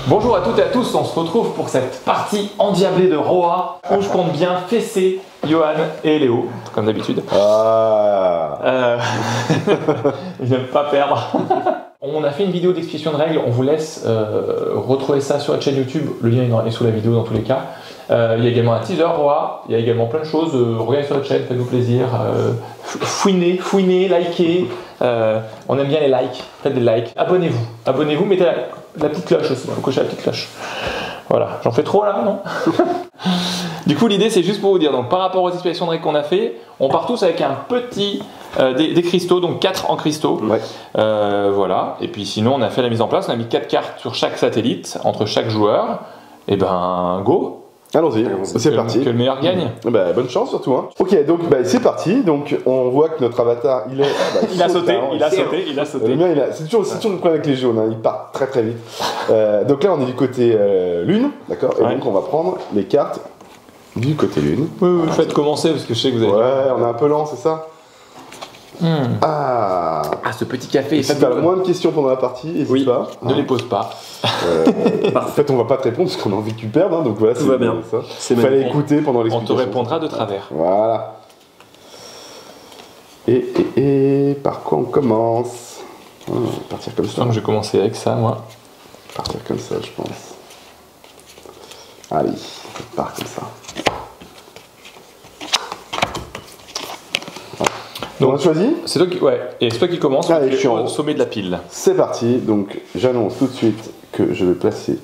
Bonjour à toutes et à tous, on se retrouve pour cette partie endiablée de Roa où je compte bien fesser Johan et Léo, comme d'habitude. J'aime pas perdre. On a fait une vidéo d'explication de règles, on vous laisse retrouver ça sur la chaîne YouTube, le lien est sous la vidéo dans tous les cas. Il y a également un teaser Roa, il y a également plein de choses, regardez sur notre chaîne, faites-nous plaisir, fouinez, likez, on aime bien les likes, faites des likes, abonnez-vous, mettez la petite cloche aussi, il faut cocher la petite cloche. Voilà, j'en fais trop là, non? Du coup, l'idée c'est juste pour vous dire, donc par rapport aux explications de règles qu'on a fait, on part tous avec un petit des cristaux, donc 4 en cristaux. Ouais. Voilà, et puis sinon on a fait la mise en place, on a mis 4 cartes sur chaque satellite, entre chaque joueur, et ben go! Allons-y, c'est parti. Que le meilleur gagne. Bah, bonne chance surtout. Hein. Ok, donc c'est parti. Donc on voit que notre avatar, il est. Il a sauté. Le mien, c'est toujours le problème avec les jaunes, hein, ils partent très très vite. Donc là, on est du côté lune, d'accord. Et donc on va prendre les cartes du côté lune. Oui, faites commencer parce que je sais que vous avez. Ouais, on est un peu lent, c'est ça. Ah, ce petit café. Si t'as moins de questions pendant la partie, n'hésite pas. Ne les pose pas. En fait, on va pas te répondre parce qu'on a envie que tu perdes, hein, donc voilà, tout va bien. Il fallait écouter pendant l'explication. On te répondra de travers. Voilà. Et par quoi on commence? On va partir comme ça. Donc je vais commencer avec ça, moi. Partir comme ça, je pense. Allez, on part comme ça. Donc, on a choisi? C'est toi qui, et c'est toi qui commence. Allez, je suis au sommet de la pile. C'est parti, donc j'annonce tout de suite que je vais placer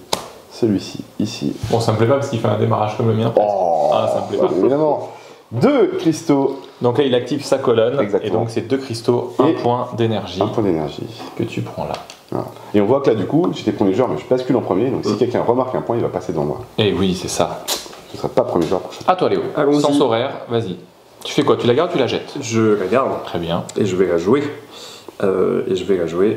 celui-ci ici. Bon, ça me plaît pas parce qu'il fait un démarrage comme le mien. Oh, ça me plaît pas. Évidemment. 2 cristaux. Donc là, il active sa colonne. Exactement. Et donc c'est 2 cristaux, 1 point d'énergie. 1 point d'énergie. Que tu prends là. Voilà. Et on voit que là, du coup, j'étais premier joueur, mais je bascule en premier. Donc si quelqu'un remarque un point, il va passer devant moi. Et oui, c'est ça. Ce ne sera pas premier joueur pour ça. À toi, Léo. Sens horaire, vas-y. Tu fais quoi? Tu la gardes ou tu la jettes? Je la garde. Très bien. Et je vais la jouer. Je vais la jouer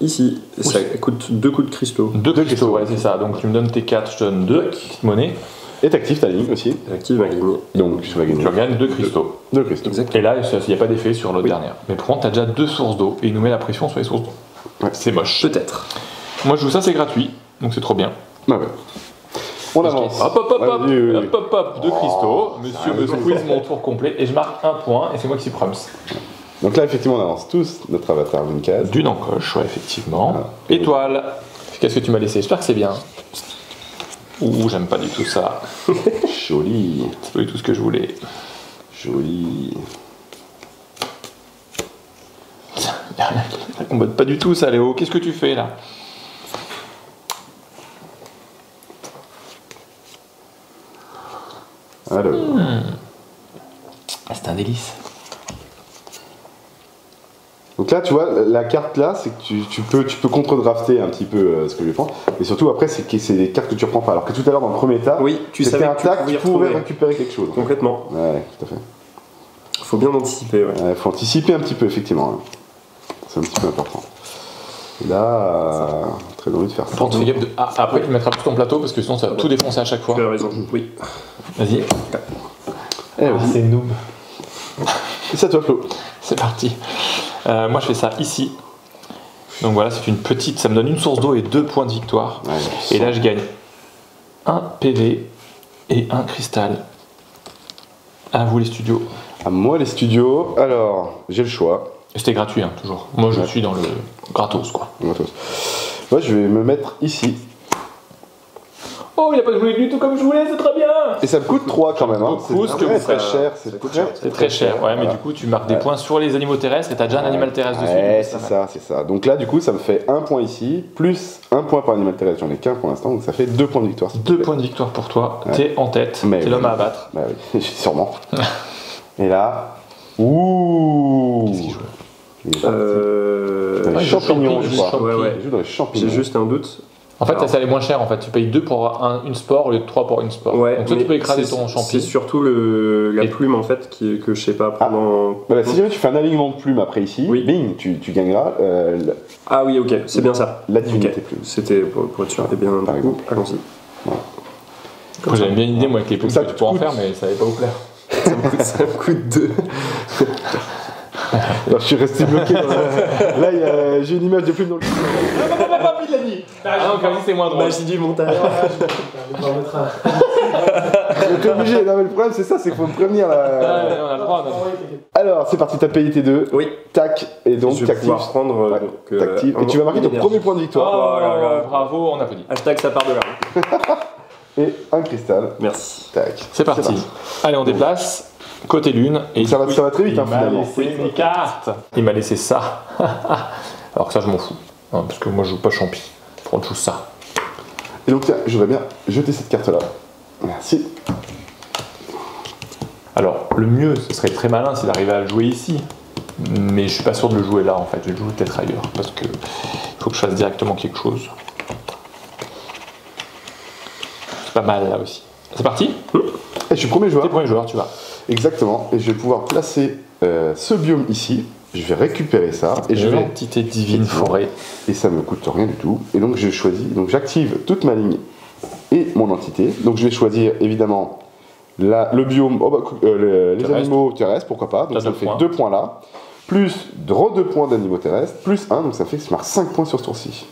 ici. Ça coûte 2 coups de cristaux. 2 cristaux, ouais, c'est ça. Donc tu me donnes tes 4, je te donne 2 petites monnaies. Et t'actives ta ligne aussi. J'active ma ligne. Donc tu vas gagner. Tu gagnes 2 cristaux. 2 cristaux. Et là, il n'y a pas d'effet sur l'autre dernière. Mais par contre, tu as déjà 2 sources d'eau et il nous met la pression sur les sources d'eau. Ouais. C'est moche. Peut-être. Moi, je joue ça, c'est gratuit. Donc c'est trop bien. Ah ouais. On avance. Hop, 2 cristaux. Monsieur me squeeze mon tour complet et je marque 1 point et c'est moi qui suis proms. Donc là, effectivement, on avance tous notre avatar d'une case. D'une encoche, ouais, effectivement. Voilà. Étoile. Qu'est-ce que tu m'as laissé? J'espère que c'est bien. Ouh, j'aime pas du tout ça. Joli. C'est pas du tout ce que je voulais. Joli. Y'a rien qui combatte pas du tout ça, Léo. Qu'est-ce que tu fais là? Alors. C'est un délice. Donc là, tu vois, la carte là, c'est que tu peux contre-drafter un petit peu ce que je prends. Mais surtout après, c'est des cartes que tu reprends pas. Alors que tout à l'heure, dans le premier état, tu savais un tac, tu pourrais récupérer quelque chose. Complètement. Ouais, tout à fait. Faut bien anticiper, ouais. Faut anticiper un petit peu, effectivement. Hein. C'est un petit peu important. Et là, très envie de faire ça. Fais gaffe de... après, tu mettras plus ton plateau parce que sinon, ça va tout défoncer à chaque fois. Tu as raison, oui. Vas-y. C'est noob. Et ça, toi, Flo. C'est parti. Moi, je fais ça ici. Donc voilà, c'est une petite. Ça me donne une source d'eau et 2 points de victoire. Ouais, et là, je gagne 1 PV et 1 cristal. À vous, les studios. À moi, les studios. Alors, j'ai le choix. C'était gratuit, hein, toujours. Moi, je suis dans le gratos, quoi. Gratos. Moi, je vais me mettre ici. Oh, il a pas joué du tout comme je voulais, c'est très bien! Et ça me coûte 3 quand même, hein. C'est très cher. C'est très cher, ouais, mais du coup, tu marques des points sur les animaux terrestres et t'as déjà un animal terrestre dessus. Ouais, c'est ça. Donc là, du coup, ça me fait 1 point ici, plus 1 point par animal terrestre. J'en ai qu'un pour l'instant, donc ça fait 2 points de victoire. 2 points de victoire pour toi, t'es en tête, t'es l'homme à abattre. Bah oui, sûrement. Et là, ouh! Qu'est-ce qu'il joue? Les champignons, je crois. Ouais. Il joue dans les champignons. J'ai juste un doute. En fait, ça allait moins cher. En fait, tu payes 2 pour une sport au lieu de 3 pour une sport. Ouais, donc toi, tu peux écraser ton champignon. C'est surtout la plume en fait que je sais pas pendant. Si jamais tu fais un alignement de plumes après ici, bing, tu gagneras. Ah oui, ok, c'est bien ça. La divinité plume. C'était pour être sûr. Et bien, par exemple. Allons-y. Voilà. J'avais bien une idée moi avec les plumes que tu pourrais en faire, mais ça n'allait pas vous plaire. Ça me coûte 2. Alors, je suis resté bloqué. Là, j'ai une image de plume dans le. Ah non, comme c'est moins drôle. Magie du montage. J'étais obligé. Non, mais le problème, c'est ça, c'est qu'il faut me prévenir là. On a le droit. Alors, c'est parti, t'as payé tes 2. Oui. Tac, et donc Je vais t'actives. pouvoir prendre. Ouais, Donc, t'actives. Et tu vas marquer ton premier point de victoire. Oh, là là. bravo, on applaudit. Hashtag ça part de là. Et un cristal. Merci. Tac. C'est parti. Allez, on déplace. Côté lune. Et Ça du va coup, très vite, hein, il m'a finalement. laissé mes cartes. Il m'a laissé ça. Alors que ça, je m'en fous. Hein, parce que moi, je joue pas champi. Faut que je joue ça. Et donc, tiens, je voudrais bien jeter cette carte-là. Merci. Alors, le mieux, ce serait très malin, c'est d'arriver à le jouer ici. Mais je suis pas sûr de le jouer là, en fait. Je vais le jouer peut-être ailleurs. Parce que il faut que je fasse directement quelque chose. C'est pas mal là aussi. C'est parti. Et je suis premier joueur. T'es premier joueur, tu vas. Exactement. Et je vais pouvoir placer ce biome ici. Je vais récupérer ça. Et je vais. L'entité divine forêt. Et ça me coûte rien du tout. Et donc, je choisis. Donc, j'active toute ma ligne et mon entité. Donc, je vais choisir évidemment le biome, les animaux terrestres, pourquoi pas. Donc, ça me fait 2 points là. Plus 2 points d'animaux terrestres. Plus 1. Donc, ça fait que je marque 5 points sur ce tour-ci.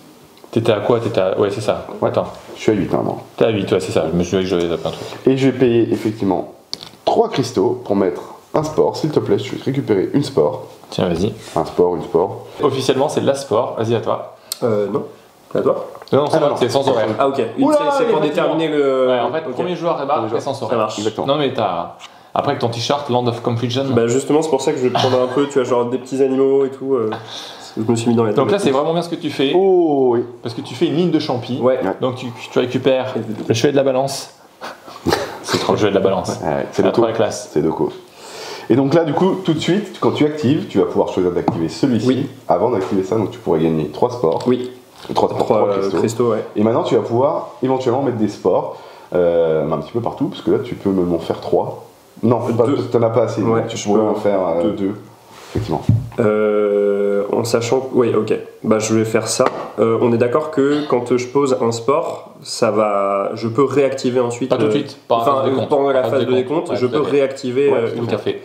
T'étais à quoi? T'étais à... Ouais, c'est ça. Ouais. Attends. Je suis à 8 maintenant. T'es à 8, ouais, c'est ça. Je me suis dit que j'avais zappé un truc. Et je vais payer effectivement 3 cristaux pour mettre un sport. S'il te plaît, je vais te récupérer une sport. Tiens, vas-y. Un sport, une sport. Officiellement, c'est la sport. Vas-y, à toi. Non. C'est à toi? Non, c'est Ah, non. c'est sans horaire. Ah, ok. Oula, C'est pour les déterminer le. Ouais, en fait, Ok. premier joueur débat et sans Ça horaire. marche. Exactement. Non, mais t'as. Après, avec ton t-shirt Land of Confusion. Bah, justement, c'est pour ça que je vais prendre un peu, tu vois, genre des petits animaux et tout. Je me suis mis dans la tête. Donc là, c'est vraiment bien ce que tu fais. Oh oui. Parce que tu fais une ligne de champi. Ouais. Donc tu récupères le chevet de la balance. C'est trop le chevet de la balance. Ouais, c'est la Doko. première classe. C'est Doko. Et donc là, du coup, tout de suite, quand tu actives, tu vas pouvoir choisir d'activer celui-ci Oui. avant d'activer ça. Donc tu pourrais gagner 3 sports. Oui. 3 cristaux, ouais. Et maintenant, tu vas pouvoir éventuellement mettre des sports un petit peu partout. Parce que là, tu peux même en faire 3. Non, t'en as pas assez. Ouais, tu je pourrais peux en faire deux. 2. Effectivement. En sachant. Oui, ok. Bah, je vais faire ça. On est d'accord que quand je pose un sport, ça va. Je peux réactiver ensuite. Pas tout de suite. Pas Enfin, en phase de décompte. pendant la En phase de décompte, Ouais, je tout à peux fait. réactiver Ouais, une tout à carte. fait.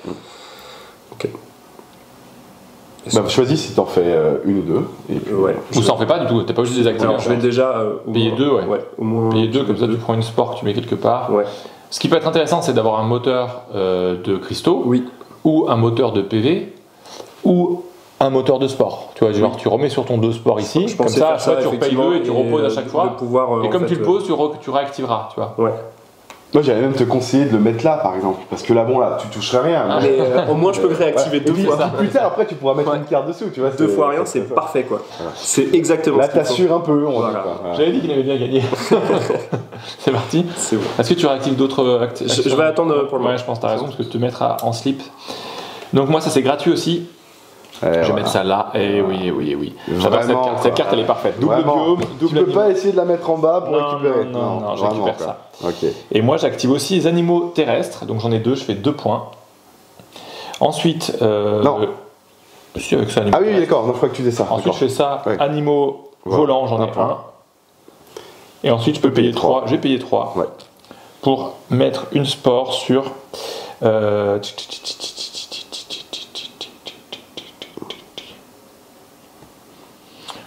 Bah, choisis si t'en fais une ou 2. Et puis, Ouais. Ou ça en fait pas du tout. T'es pas juste désactivé. Alors, je vais déjà. Payer 2, ouais. Au moins. Payer 2, comme ça tu prends une sport que tu mets quelque part. Ouais. Ce qui peut être intéressant, c'est d'avoir un moteur de cristaux, Oui. ou un moteur de PV, ou un moteur de sport. Tu vois, genre tu remets sur ton 2 sport ici, Je comme pensais ça, faire ça, tu repayes effectivement, 2 et tu reposes à chaque de fois. pouvoir, Et en comme fait, tu le poses, tu réactiveras, tu vois. Ouais. Moi, j'allais même te conseiller de le mettre là, par exemple. Parce que là, bon, là, tu toucherais rien. Mais au moins, je peux le réactiver Et 2 puis, fois. plus tard, après, tu pourras mettre Ouais. une carte dessous, tu vois. 2 fois rien, c'est parfait, quoi. C'est exactement Là, ce qu'il faut. t'assures un peu, on va Voilà. dire. Quoi. Voilà. J'avais dit qu'il avait bien gagné. C'est parti. C'est bon. Est-ce que tu réactives d'autres actions? Je vais attendre pour le moment. Ouais, je pense que t'as raison, parce que te mettre en slip. Donc moi, ça c'est gratuit aussi. Je vais mettre ça là. Et oui. J'adore cette Vraiment, carte. Cette carte, elle est parfaite. Double Vraiment. biome, Tu double peux animal. pas essayer de la mettre en bas pour Non, récupérer. non, je vraiment, récupère quoi. ça. Ok. Et moi, j'active aussi les animaux terrestres. Donc j'en ai 2, je fais 2 points. Ensuite, Non. si, avec ça, animaux Ah oui, terrestres. d'accord, non, je crois que tu dis ça. Ensuite, je fais ça, Ouais. animaux Voilà. volants, j'en ai Un point. un. Et ensuite, je peux payer 3. 3. J'ai payé 3 Ouais. pour mettre une sport sur.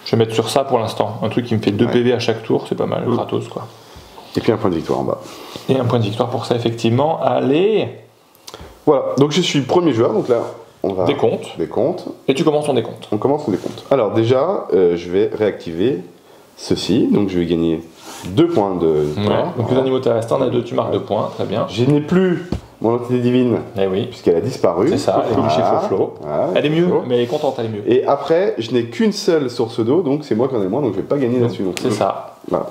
Je vais mettre sur ça pour l'instant. Un truc qui me fait 2 Ouais. PV à chaque tour, c'est pas mal, gratos quoi. Et puis un point de victoire en bas. Et un point de victoire pour ça, effectivement. Allez, Voilà, donc je suis premier joueur, donc là, on va. décompte. Décompte. Et tu commences ton décompte. On commence le décompte. Alors déjà, je vais réactiver ceci, donc je vais gagner 2 points de Ouais. victoire. Donc les animaux terrestres, t'en as 2, tu marques 2 points, très bien. Je n'ai plus mon entité divine, Eh oui, puisqu'elle a disparu. c'est ça, elle est chez Voilà. Flo. Voilà, Elle est mieux, Flo. mais elle est contente, elle est mieux. Et après, je n'ai qu'une seule source d'eau, donc c'est moi qui en ai moins, donc je vais pas gagner là-dessus non plus. C'est ça. Voilà.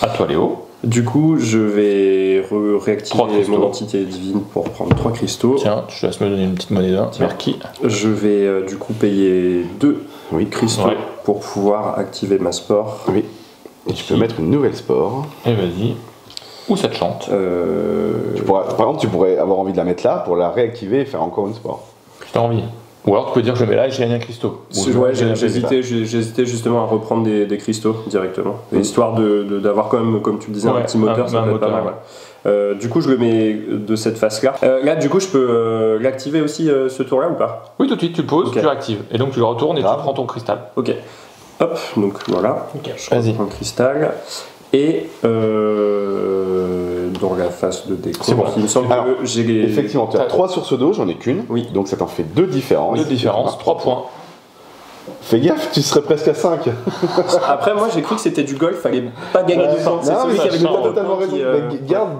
À toi, Léo. Du coup, je vais Trois réactiver cristaux. mon entité divine pour prendre 3 cristaux. Tiens, je te laisse me donner une petite monnaie d'un. Tiens. Merci. Je vais du coup payer 2 Oui, cristaux Ouais. pour pouvoir activer ma sport. Oui. Et tu peux mettre une nouvelle sport. Et vas-y. Où ça te chante? Par exemple, tu pourrais avoir envie de la mettre là pour la réactiver et faire encore une sport. T'as envie? Ou alors tu peux dire je le mets là et je gagne un cristaux. Ouais, j'hésitais justement à reprendre des cristaux directement. Histoire d'avoir quand même, comme tu le disais, un petit moteur, ça peut être pas mal. Ouais. Du coup, je le mets de cette face-là. Là, du coup, je peux l'activer aussi ce tour-là ou pas? Oui, tout de suite, tu le poses, tu l'actives. Et donc tu le retournes et tu prends ton cristal. Ok. Hop, donc voilà. Vas-y. Je prends le cristal. Et dans la face de déco, c'est bon. Il me semble que j'ai les... Effectivement, tu as 3 sources d'eau, j'en ai qu'une. Oui. Donc ça t'en fait 2 différences. 2 différences, 3 points. Fais gaffe, tu serais presque à 5. Après, moi j'ai cru que c'était du golf, fallait pas gagner du temps. C'est celui qui avait totalement raison.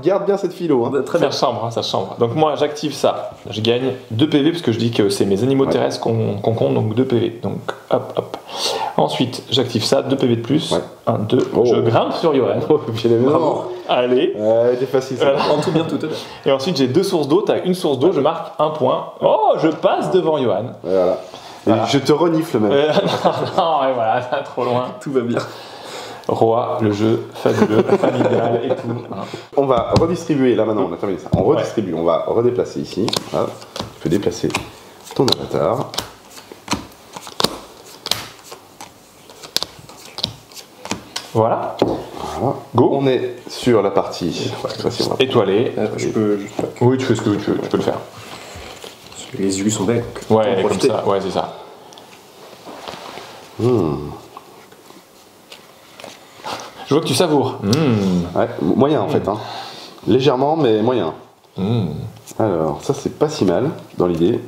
Garde bien cette philo. Hein. Très bien. Ça chambre, ça chambre. Donc moi j'active ça, je gagne 2 PV parce que je dis que c'est mes animaux terrestres qu'on compte, donc 2 PV. Donc hop hop. Ensuite j'active ça, 2 PV de plus. 1, 2. Je grimpe sur Yoren. Bravo. Allez. C'était facile ça. En tout bien, tout honneur. Et ensuite j'ai 2 sources d'eau, t'as une source d'eau, je marque 1 point. Oh, je passe devant Yohan. Voilà. Et je te renifle même. Non, et voilà, ça va trop loin. Tout va bien. Roi, le jeu fabuleux, familial et tout. On va redistribuer, là maintenant on a terminé ça. On redistribue, on va redéplacer ici. Voilà. Tu peux déplacer ton avatar. Voilà. Voilà. Go. On est sur la partie étoilée. Je peux juste... Oui, tu fais ce que tu veux, tu peux le faire. Les yeux sont belles. Ouais, comme ça, ouais, c'est ça. Je vois que tu savoures. Ouais, moyen en fait. Hein. Légèrement, mais moyen. Alors, ça c'est pas si mal dans l'idée.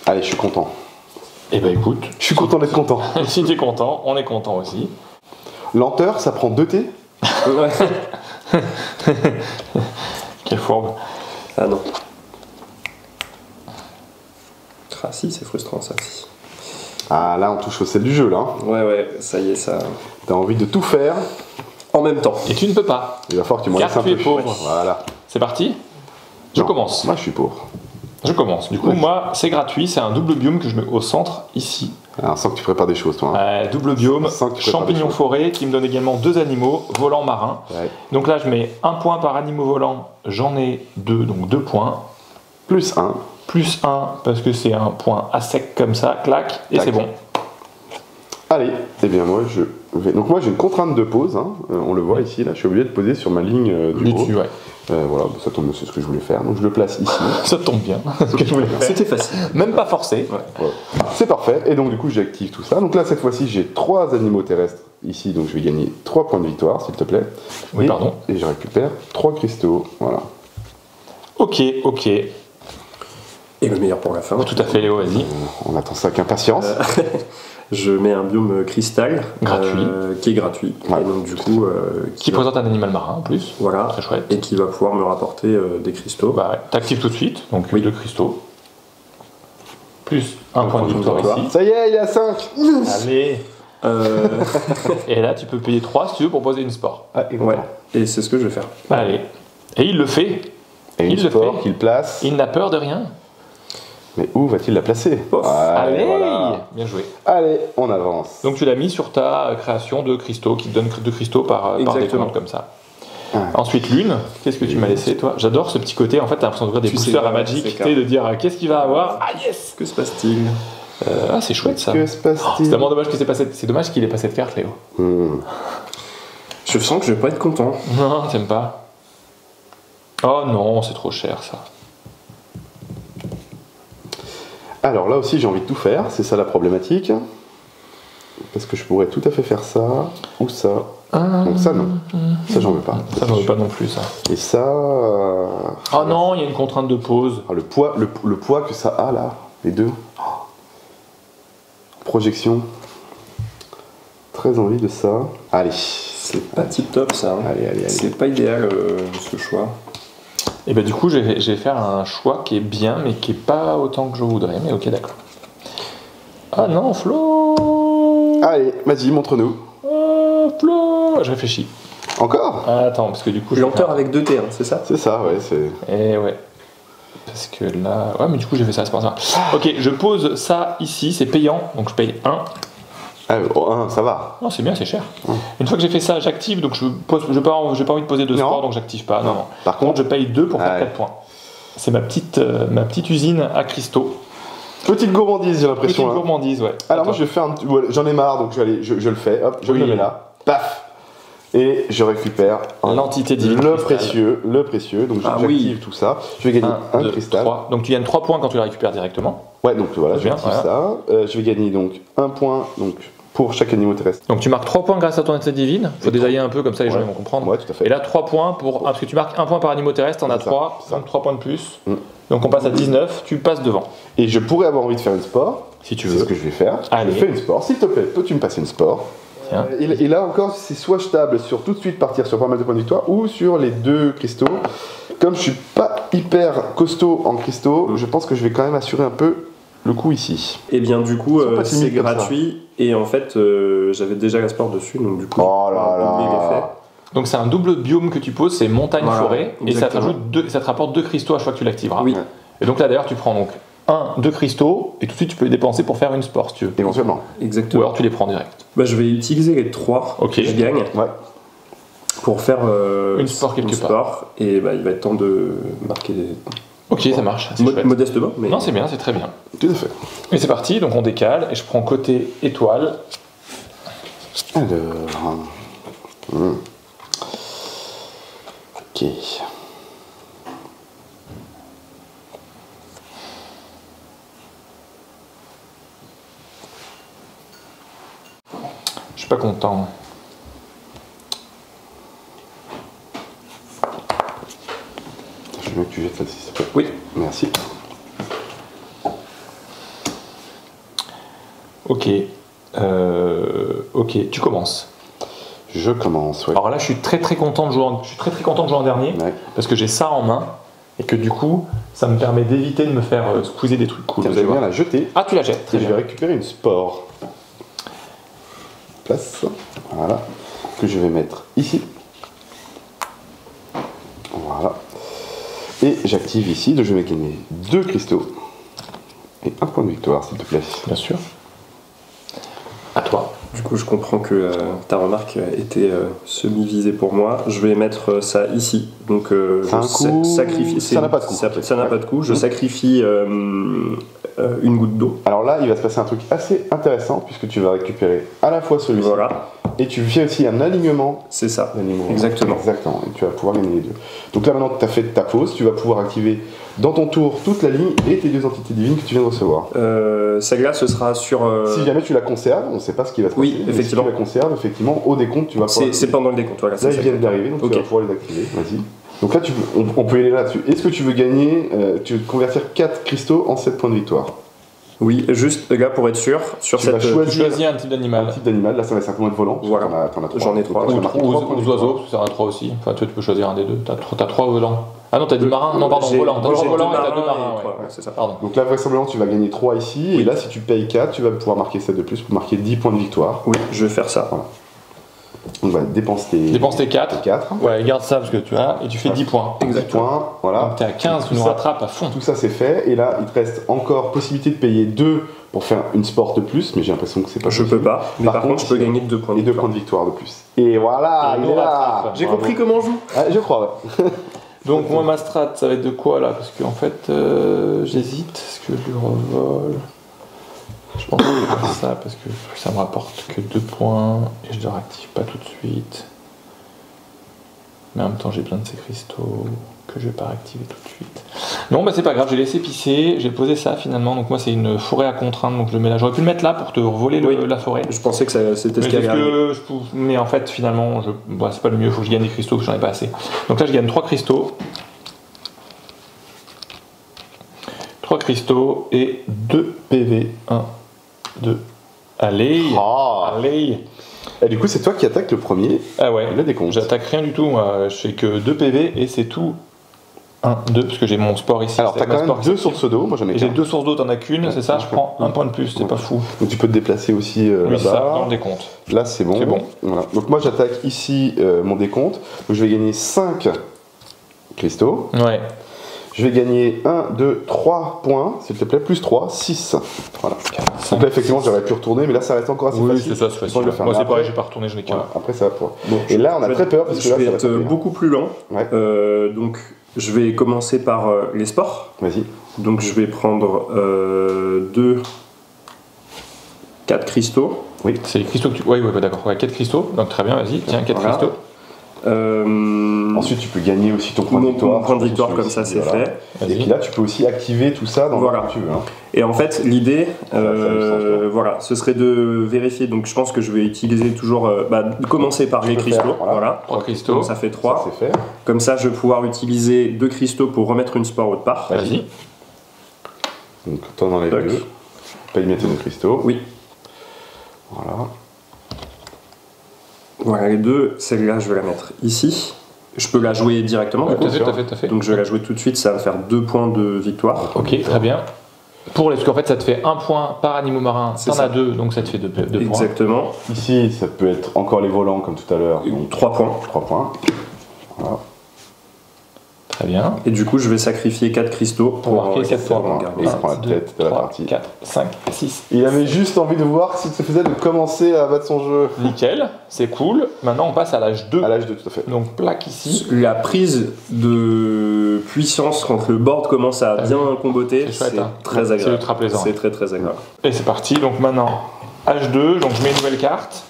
Allez, je suis content. Eh ben écoute, je suis content d'être content. Si t'es content, on est content aussi. Lenteur, ça prend 2 T. Quelle fourbe. Ah non. Ah si, c'est frustrant ça. Si. Ah là, on touche au sel du jeu là. Ouais, ça y est, ça. T'as envie de tout faire en même temps. Et tu ne peux pas. Il va falloir que tu m'en laisses un peu. Pauvre. Voilà. C'est parti. Je commence. Moi, je suis pour. Je commence. Du coup, moi, c'est gratuit. C'est un double biome que je mets au centre, ici. Alors, sans que tu prépares des choses, toi. Hein. Double biome, champignon forêt, qui me donne également 2 animaux, volants marins. Ouais. Donc là, je mets 1 point par animal volant. J'en ai 2, donc 2 points. Plus 1. Plus 1, parce que c'est un point à sec comme ça, clac, et c'est bon. Allez, eh bien moi je vais... Donc moi j'ai une contrainte de pause, hein. On le voit ici, là, je suis obligé de poser sur ma ligne du haut. Dessus, ouais. Voilà, ça tombe, c'est ce que je voulais faire, donc je le place ici. Ça tombe bien, ce que je voulais faire. C'était facile. Même pas forcé. Ouais. Voilà. C'est parfait, et donc du coup j'active tout ça. Donc là cette fois-ci j'ai 3 animaux terrestres ici, donc je vais gagner 3 points de victoire, s'il te plaît. Oui, pardon. Et je récupère 3 cristaux, voilà. Ok. Et le meilleur pour la fin. Tout à fait, Léo, vas-y. On attend ça avec impatience. Je mets un biome cristal gratuit. Qui est gratuit. Ouais. Et donc du coup qui présente un animal marin en plus. Voilà. Très chouette. Et qui va pouvoir me rapporter des cristaux. Bah ouais. T'actives tout de suite, donc 2 cristaux. Plus un point de victoire ici. Ça y est, il est à 5. Allez. Et là tu peux payer 3 si tu veux pour poser une sport. Ouais. Et c'est ce que je vais faire. Allez. Et il le fait. Et il le fait. Qu'il place. Il n'a peur de rien. Mais où va-t-il la placer? Allez, voilà. Bien joué. Allez, on avance. Donc tu l'as mis sur ta création de cristaux, qui te donne 2 cristaux par décompte comme ça. Ensuite, lune, qu'est-ce que tu m'as laissé toi? J'adore ce petit côté, en fait t'as l'impression d'ouvrir des boosters à Magic, de dire qu'est-ce qu'il va avoir? Ah yes. Que se passe-t-il? Ah c'est chouette ça. Que se passe-t-il? C'est tellement dommage que c'est dommage qu'il ait pas cette carte, Léo. Je sens que je vais pas être content. Non, t'aimes pas. Oh non, c'est trop cher ça. Alors là aussi j'ai envie de tout faire, c'est ça la problématique. Parce que je pourrais tout à fait faire ça, ou ça. Donc ça non, ça j'en veux pas. Ça j'en veux pas non plus ça. Et ça... Oh non, il y a une contrainte de pause. Le poids que ça a là, les deux. Projection. Très envie de ça. Allez. C'est pas tip top ça. Hein. Allez. C'est pas idéal ce choix. Et bah du coup je vais faire un choix qui est bien mais qui est pas autant que je voudrais, mais ok d'accord. Ah non Flo. Allez, vas-y, montre-nous. Flo. Je réfléchis. Encore? Attends, parce que du coup... Lenteur avec 2 T, hein, c'est ça? C'est ça, ouais, c'est... Eh ouais. Parce que là... Ouais mais du coup j'ai fait ça, c'est pas ça. Ok, je pose ça ici, c'est payant, donc je paye 1. Ah, ça va. Non, c'est bien, c'est cher. Une fois que j'ai fait ça, j'active, donc je n'ai pas envie de poser de sport, donc j'active pas. Non. Par contre, je paye 2 pour faire 4 points. C'est ma petite usine à cristaux. Petite gourmandise, j'ai l'impression. Petite gourmandise, ouais. Alors moi, je vais faire j'en ai marre, donc je le fais. Hop, je le mets là. Paf. Et je récupère l'entité divine. Le précieux. Donc j'active tout ça. Je vais gagner un cristal. 3. Donc tu gagnes 3 points quand tu le récupères directement. Ouais, donc voilà, j'active ça. Je vais gagner donc 1 point pour chaque animal terrestre. Donc tu marques 3 points grâce à ton entité divine. Il faut détailler un peu, comme ça les gens vont comprendre. Ouais, tout à fait. Et là 3 points parce que tu marques 1 point par animal terrestre, t'en as 3. Donc 3 points de plus. Donc on passe à 19, tu passes devant. Et je pourrais avoir envie de faire une sport. Si tu veux. C'est ce que je vais faire. Allez. Je fais une sport. S'il te plaît, peux-tu me passer une sport? Et là encore, c'est soit je table sur tout de suite partir sur pas mal de points de victoire ou sur les 2 cristaux. Comme je suis pas hyper costaud en cristaux, je pense que je vais quand même assurer un peu le coup ici. Et bien du coup, c'est gratuit et en fait, j'avais déjà la sport dessus, donc du coup, donc c'est un double biome que tu poses, c'est montagne-forêt, et ça te rapporte 2 cristaux à chaque fois que tu l'activeras. Oui. Et donc là d'ailleurs, tu prends donc 2 cristaux, et tout de suite tu peux les dépenser pour faire une sport si tu veux. Éventuellement. Exactement. Ou alors tu les prends direct. Bah, je vais utiliser les 3 que je gagne pour faire une sport quelque part. Et bah, il va être temps de marquer des... Ok, ça marche. Modestement, mais... Non, c'est bien, c'est très bien. Tout à fait. Et c'est parti, donc on décale, et je prends côté étoile. Alors... Ok. Je suis pas content. Je veux que tu jettes celle-ci, s'il te plaît. Oui. Merci. Ok. Ok, tu commences. Je commence, ouais. Alors là, je suis très content de jouer en dernier, parce que j'ai ça en main, et que du coup, ça me permet d'éviter de me faire squeezer des trucs cool. Tiens, je vais bien la jeter. Ah, tu la jettes. Très bien. Je vais récupérer une sport. Place. Voilà. Que je vais mettre ici. Voilà. Et j'active ici, donc je vais gagner 2 cristaux. Et 1 point de victoire, s'il te plaît. Bien sûr. À toi. Du coup, je comprends que ta remarque était semi-visée pour moi. Je vais mettre ça ici. Donc, sacrifie. Ça n'a pas de coût. Ça n'a pas de coût. Je sacrifie une goutte d'eau. Alors là, il va se passer un truc assez intéressant puisque tu vas récupérer à la fois celui-ci. Voilà. Et tu fais aussi un alignement. C'est ça. Exactement. Et tu vas pouvoir gagner les 2. Donc là, maintenant que tu as fait ta pause, tu vas pouvoir activer dans ton tour toute la ligne et tes 2 entités divines que tu viens de recevoir. Celle-là, ce sera sur... Si jamais tu la conserves, on ne sait pas ce qui va se passer. Oui, effectivement. Si tu la conserves, effectivement, au décompte, tu vas pouvoir... C'est pendant le décompte, voilà. Là, ils viennent d'arriver, donc tu vas pouvoir les activer. Vas-y. Donc là, on peut y aller là-dessus. Est-ce que tu veux gagner, tu veux convertir 4 cristaux en 7 points de victoire? Oui, juste là pour être sûr, sur tu choisis un type d'animal. Un type d'animal, là ça va simplement être volant. Voilà. J'en ai 3. Ou oiseaux, ça sera 3 aussi. Enfin, toi tu peux choisir un des 2. T'as 3 volants. Ah non, t'as dit marin. Non, pardon, volant. T'as 3 volants et t'as 2 marins. Ouais, c'est ça. Pardon. Donc là, vraisemblablement, tu vas gagner 3 ici. Oui. Et là, si tu payes 4, tu vas pouvoir marquer 7 de plus pour marquer 10 points de victoire. Oui, je vais faire ça. Voilà. Donc voilà, dépense tes 4. Ouais, garde ça parce que tu as. Et tu fais 10 points. Exactement. Voilà. Donc t'es à 15, tu nous rattrapes à fond. Tout ça c'est fait. Et là, il te reste encore possibilité de payer 2 pour faire une sport de plus. Mais j'ai l'impression que c'est pas possible. Je peux pas. Mais par contre, je peux gagner 2 points de victoire. 2 points de victoire de plus. Et voilà, il est là. J'ai compris comment on joue. Ah, je crois, ouais. Donc moi ma strat ça va être de quoi là? Parce qu'en fait j'hésite, est-ce que je lui revole? Je pense que je vais faire ça parce que ça me rapporte que 2 points et je ne le réactive pas tout de suite. Mais en même temps j'ai plein de ces cristaux que je vais pas réactiver tout de suite. Non bah c'est pas grave, j'ai laissé pisser, j'ai posé ça finalement, donc moi c'est une forêt à contrainte, donc je le mets là. J'aurais pu le mettre là pour te voler la forêt. Je pensais que c'était ce qu'il y avait. Mais en fait finalement c'est pas le mieux, il faut que je gagne des cristaux, parce que j'en ai pas assez. Donc là je gagne 3 cristaux. 3 cristaux et 2 PV. 1, 2. Allez. Allez. Et du coup, c'est toi qui attaques le premier. Ah ouais. Le décompte. J'attaque rien du tout, moi. Je fais que 2 PV et c'est tout. 1, 2, parce que j'ai mon sport ici. Alors, t'as quand même 2 sources d'eau. Moi, j'en ai. J'ai 2 sources d'eau, t'en as qu'une, c'est ça. Je prends 1 point de plus, c'est pas fou. Donc, tu peux te déplacer aussi oui, là-bas. ça, dans le décompte. Là, c'est bon. C'est bon. Voilà. Donc, moi, j'attaque ici mon décompte. Donc, je vais gagner 5 cristaux. Ouais. Je vais gagner 1, 2, 3 points, s'il te plaît, plus 3, 6. Voilà. Donc là, effectivement, j'aurais pu retourner, mais là, ça reste encore assez facile. Oui, c'est ça, c'est facile. Moi, c'est pareil, j'ai pas retourné, je n'ai qu'un. Après, ça va pour. Et là, on a très peur parce que là, ça va être beaucoup plus lent. Donc, je vais commencer par les sports. Vas-y. Donc, je vais prendre 4 cristaux. Oui, c'est les cristaux que tu. Oui, d'accord. 4 cristaux. Donc, très bien, vas-y. Tiens, 4 cristaux. Ensuite, tu peux gagner aussi ton point de victoire. Mon point de victoire, comme ça, c'est fait. Et puis là, tu peux aussi activer tout ça dans le que tu veux. Hein. Et en fait, l'idée, voilà, ce serait de vérifier. Donc, je pense que je vais utiliser toujours, commencer par les cristaux. Voilà. 3 cristaux. Donc, ça fait 3. Ça, c'est fait. Comme ça, je vais pouvoir utiliser 2 cristaux pour remettre une spore autre part. Vas-y. Donc, t'en enlèves 2. Pas y mettre 2 cristaux. Oui. Voilà. Voilà, les 2, celle-là, je vais la mettre ici. Je peux la jouer directement. Tout à fait. Donc je vais la jouer tout de suite, ça va me faire 2 points de victoire. Ok, très bien. Parce qu'en fait, ça te fait 1 point par animaux marin. T'en as 2, donc ça te fait 2 points. Exactement. Ici, ça peut être encore les volants comme tout à l'heure. 3 points. 3 points. Voilà. Très bien. Et du coup, je vais sacrifier 4 cristaux pour marquer 4 points. Et ça prend la tête de la partie. 4, 5, 6. Il avait juste envie de voir s'il se faisait de commencer à battre son jeu. Nickel, c'est cool. Maintenant, on passe à l'âge 2. À l'âge 2, tout à fait. Donc, plaque ici. La prise de puissance quand le board commence à bien comboter, c'est très agréable. C'est ultra plaisant. C'est très très agréable. Et c'est parti. Donc maintenant, âge 2. Donc, je mets une nouvelle carte.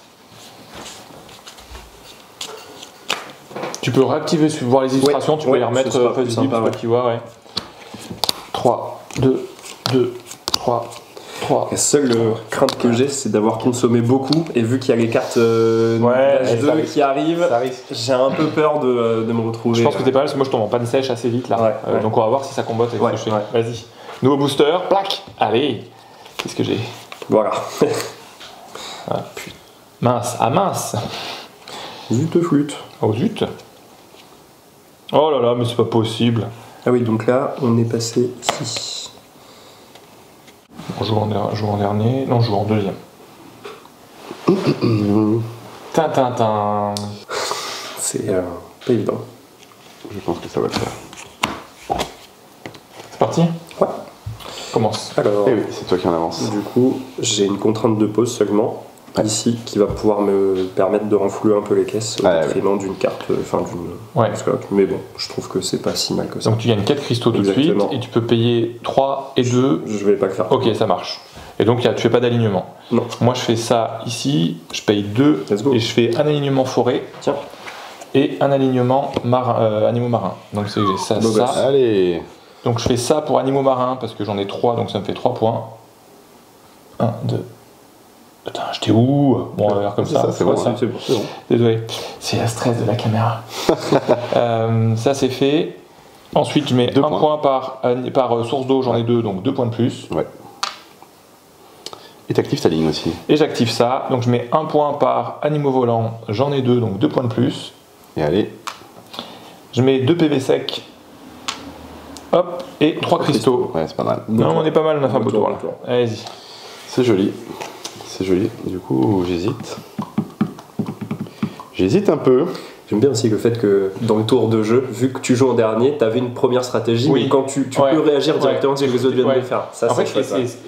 Tu peux réactiver, voir les illustrations, tu peux les remettre plus sympa, tu vois, 3, 2, 2, 3, 3. La seule crainte que j'ai, c'est d'avoir consommé beaucoup, et vu qu'il y a les cartes d'âge 2 qui arrivent, j'ai un peu peur de me retrouver. Je pense que t'es pas mal, parce que moi je tombe en panne sèche assez vite là. Donc on va voir si ça combat avec ce que je fais. Vas-y. Nouveau booster, plaque. Allez. Qu'est-ce que j'ai? Voilà. Ah, putain. Mince, mince. Zut flûte. Oh zut. Oh là là, mais c'est pas possible. Ah oui, donc là, on est passé ici. On joue en dernier. Non, on joue en deuxième. Tintintin. C'est pas évident. Je pense que ça va le faire. C'est parti? Ouais. Commence. Alors, eh oui, c'est toi qui en avance. Du coup, j'ai une contrainte de pause seulement. Ici, qui va pouvoir me permettre de renflouer un peu les caisses au détriment d'une carte, enfin d'une slot. Mais bon, je trouve que c'est pas si mal que ça. Donc tu gagnes 4 cristaux tout de suite et tu peux payer 3 et 2. Je vais pas le faire. Ok, ça marche. Et donc tu fais pas d'alignement. Non. Moi je fais ça ici, je paye 2 et je fais un alignement forêt. Tiens. Et un alignement animaux marins. Donc j'ai ça, ça. Allez. Donc je fais ça pour animaux marins parce que j'en ai 3, donc ça me fait 3 points. 1, 2. Putain, j'étais où? Bon, on va faire comme ça. C'est bon, c'est bon. Désolé, c'est la stress de la caméra. Ça c'est fait. Ensuite, je mets 1 point par source d'eau, j'en ai 2, donc 2 points de plus. Ouais. Et t'actives ta ligne aussi. Et j'active ça, donc je mets 1 point par animaux volants, j'en ai 2, donc 2 points de plus. Et allez. Je mets 2 PV secs. Hop, et 3 cristaux. Ouais, c'est pas mal. Non, on est pas mal, on a fait un beau tour là. Allez-y. C'est joli. C'est joli, du coup j'hésite. J'hésite un peu. J'aime bien aussi le fait que dans le tour de jeu, vu que tu joues en dernier, tu avais une première stratégie, mais quand tu peux réagir directement si les autres viennent de le faire. Ça, en fait,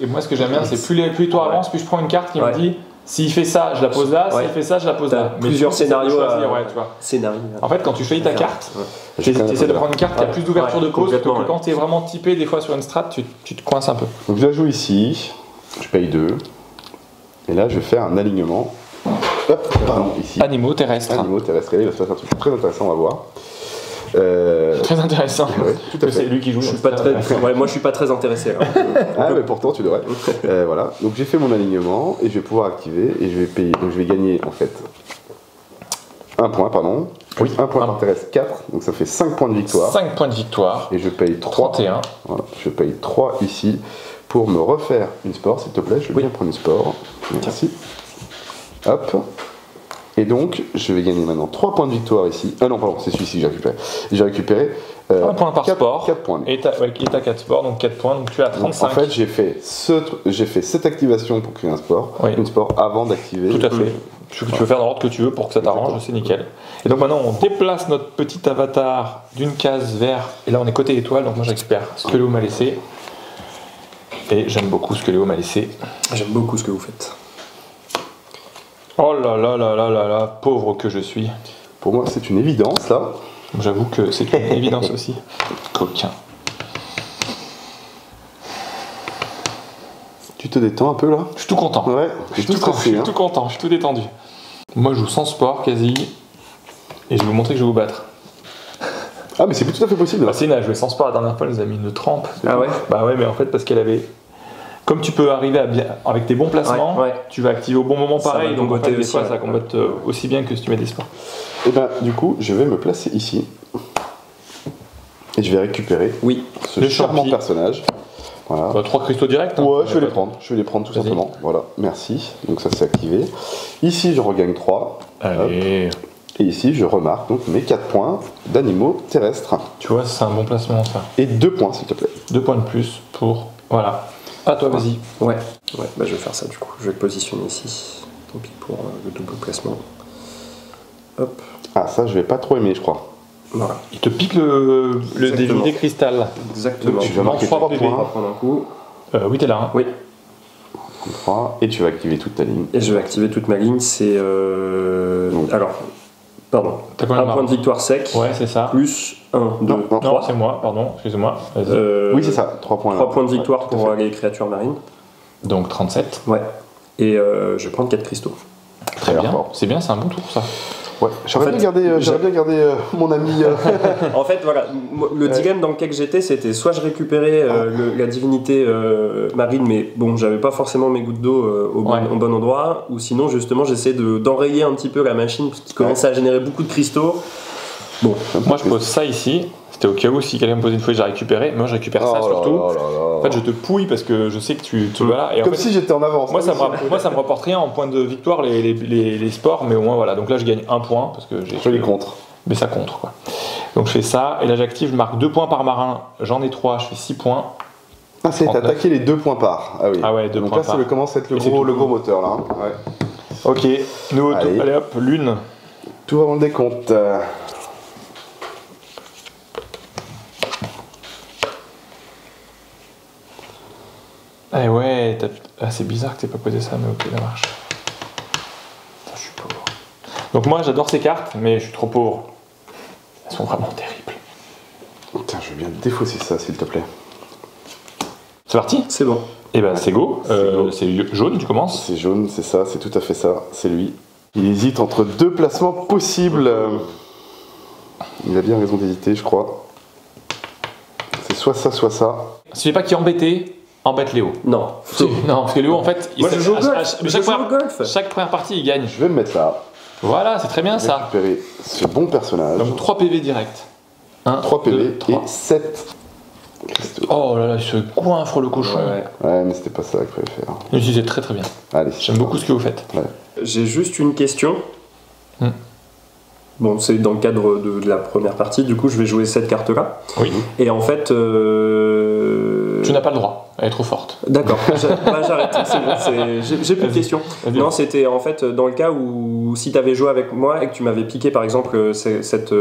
et moi ce que j'aime bien, c'est plus les tours avancent, plus je prends une carte qui me dit s'il fait ça, je la pose là, s'il fait ça, je la pose là. Plusieurs scénarios à scénario. En fait, quand tu choisis ta carte, tu essaies de prendre une carte qui a plus d'ouverture de pause, que quand tu es vraiment typé des fois sur une strat, tu te coinces un peu. Donc je la joue ici, je paye 2. Et là, je vais faire un alignement. Hop, pardon, ici. Animaux terrestres. Animaux terrestres. Il va se passer un truc très intéressant, on va voir. Très intéressant. Ouais, tout à fait. C'est lui qui joue. Moi, je suis pas très intéressé. Ah, mais pourtant, tu devrais. Voilà. Donc, j'ai fait mon alignement et je vais pouvoir activer et je vais payer. Donc, je vais gagner en fait 1 point, pardon. Oui, 1 point par terrestre, 4. Donc, ça fait 5 points de victoire. 5 points de victoire. Et je paye 3. 31. Voilà. Je paye 3 ici. Pour me refaire une spore, s'il te plaît, je vais bien prendre une spore. Merci. Hop. Et donc, je vais gagner maintenant 3 points de victoire ici. Ah non, pardon, c'est celui-ci que j'ai récupéré. J'ai récupéré 1 point par sport. 4 points. Et t'as 4 sports, donc 4 points, donc tu as 35. Donc, en fait, j'ai fait cette activation pour créer un sport, une sport avant d'activer. Tout à fait. Tu peux faire dans l'ordre que tu veux pour que ça t'arrange, c'est nickel. Et donc maintenant, on déplace notre petit avatar d'une case vers. Et là, on est côté étoile, donc moi je récupère ce que Léo m'a laissé. Et j'aime beaucoup ce que Léo m'a laissé. J'aime beaucoup ce que vous faites. Oh là là là là là là, pauvre que je suis. Pour moi, c'est une évidence, là. J'avoue que c'est une évidence aussi. Coquin. Tu te détends un peu, là? Je suis tout content. Ouais, je suis tout content, je suis tout détendu. Moi, je joue sans sport, quasi. Et je vais vous montrer que je vais vous battre. Ah, mais c'est tout à fait possible. Bah, Céline a joué sans sport la dernière fois, elle nous a mis une trempe. Ah ouais? Bah ouais, mais en fait, parce qu'elle avait. Comme tu peux arriver à bien, avec tes bons placements, tu vas activer au bon moment pareil, donc en fait, des fois, ça combatte aussi bien que si tu mets des sports. Et ben, du coup, je vais me placer ici. Et je vais récupérer ce charmant personnage. Voilà. 3 cristaux directs. Ouais, je vais les prendre. Je vais les prendre tout simplement. Voilà, merci. Donc ça, c'est activé. Ici, je regagne 3. Allez. Et ici, je remarque donc mes 4 points d'animaux terrestres. Tu vois, c'est un bon placement, ça. Et 2 points, s'il te plaît. 2 points de plus pour... Voilà. À toi, vas-y. Ouais, bah je vais faire ça du coup. Je vais le positionner ici. Tant pis pour le double placement. Hop. Ah, ça, je vais pas trop aimer, je crois. Voilà. Il te pique le divinité cristal. Exactement. Tu vas marquer 3 points. On va prendre un coup. Oui, t'es là. Hein. Oui. 3. Et tu vas activer toute ta ligne. Et je vais activer toute ma ligne. C'est. Alors. Pardon. Un point de victoire sec. Ouais, c'est ça. Plus 1, 2, 3. Non, c'est moi, pardon, excusez-moi. Oui, c'est ça. 3 points. 3 points de victoire pour les créatures marines. Donc 37. Ouais. Et je vais prendre 4 cristaux. Très bien. C'est bien, c'est un bon tour ça. Ouais, j'aurais bien gardé mon ami. En fait, voilà, le dilemme dans lequel j'étais, c'était soit je récupérais la divinité marine, mais bon, j'avais pas forcément mes gouttes d'eau au bon endroit, ou sinon, justement, j'essayais d'enrayer un petit peu la machine qui commençait à générer beaucoup de cristaux. Bon, moi je pose ça ici. C'était au cas où si quelqu'un me posait une fouille, j'ai récupéré. Moi je récupère ça surtout. En fait, je te pouille parce que je sais que tu vas là. Et comme en fait, si j'étais en avance. Moi, ça me rapporte rien en point de victoire les sports, mais au moins voilà. Donc là, je gagne 1 point parce que j'ai. Je les contre. Mais ça contre quoi. Donc je fais ça et là j'active, je marque 2 points par marin. J'en ai 3, je fais 6 points. Ah, c'est attaqué les 2 points par. Ah oui. Ah ouais, 2 donc points là, ça commence à être le gros moteur là. Ouais. Ok. Nous, allez hop, lune. Tout avant le décompte. Eh ouais, c'est bizarre que t'aies pas posé ça, mais ok, ça marche. Putain, je suis pauvre. Donc moi, j'adore ces cartes, mais je suis trop pauvre. Elles sont vraiment terribles. Putain, je veux bien défausser ça, s'il te plaît. C'est parti? C'est bon. Et ben c'est go. C'est jaune, tu commences? C'est jaune, c'est ça, c'est tout à fait ça. C'est lui. Il hésite entre 2 placements possibles. Il a bien raison d'hésiter, je crois. C'est soit ça, soit ça. Si j'ai pas qui embêter. Embête Léo. Non. Non, parce que Léo, en fait, moi, je joue au golf. Chaque première partie, il gagne. Je vais me mettre là. Voilà, c'est très bien ça. Récupérer ce bon personnage. Donc 3 PV direct. 3 PV 3. Et 7 cristaux. Oh là là, il se coinfre le cochon. Ouais, mais c'était pas ça qu'il fallait faire. Mais si, c'est très très bien. Allez. J'aime beaucoup ce que vous faites. Ouais. J'ai juste une question. Bon, c'est dans le cadre de la première partie, du coup je vais jouer cette carte-là. Oui. Et en fait... Tu n'as pas le droit, elle est trop forte. D'accord, j'arrête, c'est bon, j'ai plus de questions. Non, c'était en fait dans le cas où si tu avais joué avec moi et que tu m'avais piqué par exemple cette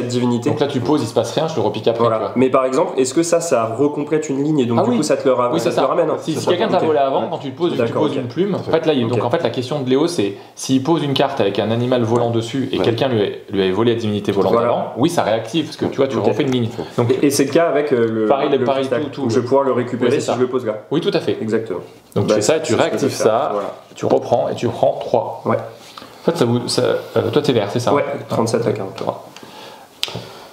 divinité. Donc là tu poses, il se passe rien, je le repique après. Voilà. Mais par exemple, est-ce que ça recomplète une ligne et donc du coup ça te le ramène? Oui, ça te le ramène. Si quelqu'un t'a volé avant, quand tu poses une plume, en fait là, donc en fait la question de Léo c'est s'il pose une carte avec un animal volant dessus et quelqu'un lui avait volé la divinité volante avant, oui ça réactive parce que tu vois tu refais une ligne. Donc, et c'est le cas avec le tout. Je vais pouvoir le récupérer si je le pose là. Oui tout à fait. Exactement. Donc tu fais ça, tu réactives ça, tu reprends et tu prends 3. Ouais. En fait toi t'es vert, c'est ça? Ouais, 37 à 43.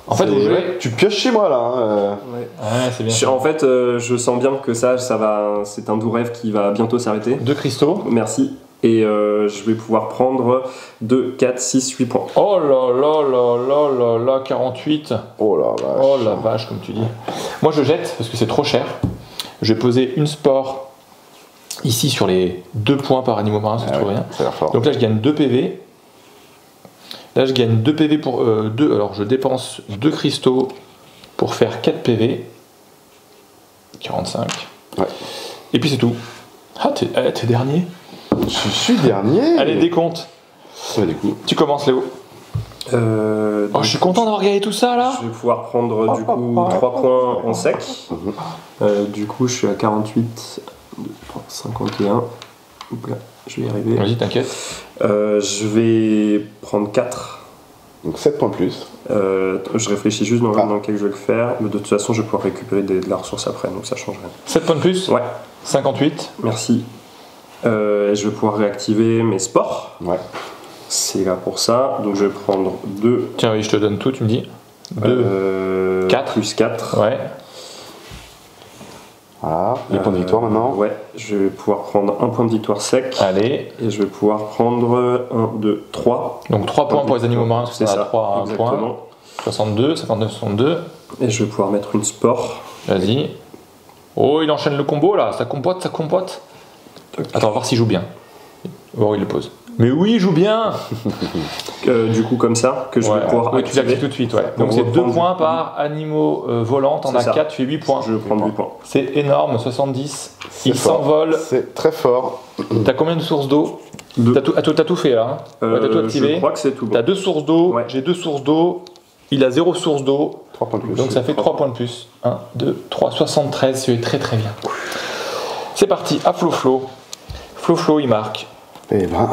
En fait, vous jouez. Tu pioches chez moi là. Ouais, c'est bien. En fait, je sens bien que ça va. C'est un doux rêve qui va bientôt s'arrêter. 2 cristaux. Merci. Et je vais pouvoir prendre 2, 4, 6, 8 points. Oh là là là là là là, 48. Oh la vache. Oh la vache, comme tu dis. Moi, je jette parce que c'est trop cher. Je vais poser une spore ici sur les 2 points par animaux marin, c'est trop rien. Ça a l'air fort. Donc là, je gagne 2 PV. Là, je gagne 2 PV pour 2. Alors, je dépense 2 cristaux pour faire 4 PV. 45. Ouais. Et puis, c'est tout. Ah, t'es dernier. Je suis dernier. Allez, décompte. Ouais, du coup. Tu commences, Léo. je suis content d'avoir gagné tout ça là. Je vais pouvoir prendre du coup 3 points en sec. Du coup, je suis à 48, 51. Oups là, je vais y arriver. Vas-y, t'inquiète. Je vais prendre 4. Donc 7 points de plus. Je réfléchis juste dans lequel je vais le faire. Mais de toute façon, je vais pouvoir récupérer de la ressource après, donc ça change rien. 7 points de plus. Ouais. 58. Merci. Je vais pouvoir réactiver mes sports. Ouais. C'est là pour ça. Donc je vais prendre 2. Tiens, oui, je te donne tout, tu me dis. 2. 4. Plus 4. Ouais. Voilà, les points de victoire maintenant. Ouais, je vais pouvoir prendre un point de victoire sec. Allez. Et je vais pouvoir prendre 1, 2, 3. Donc 3 points pour les animaux marins, c'est ça. 3 à 1 point. 62, 59, 62. Et je vais pouvoir mettre une sport. Vas-y. Oh, il enchaîne le combo là, ça compote, ça compote. Attends, on va voir s'il joue bien. Oh, il le pose. Mais oui, il joue bien. Du coup, comme ça, que je vais pouvoir activer. Tu l'actives tout de suite, ouais. Donc c'est 2 points par animaux volants, t'en as 4, tu fais 8 points. Je vais prendre 8 points. C'est énorme, 70. Il s'envole. C'est très fort. T'as combien de sources d'eau? T'as tout fait là, hein. T'as tout activé. Je crois que c'est tout bon. T'as 2 sources d'eau, j'ai 2 sources d'eau. Il a 0 source d'eau. 3 points de plus. Donc ça fait 3 points de plus. 1, 2, 3, 73, c'est très très bien. C'est parti, à Flo. Flo, il marque. Et ben.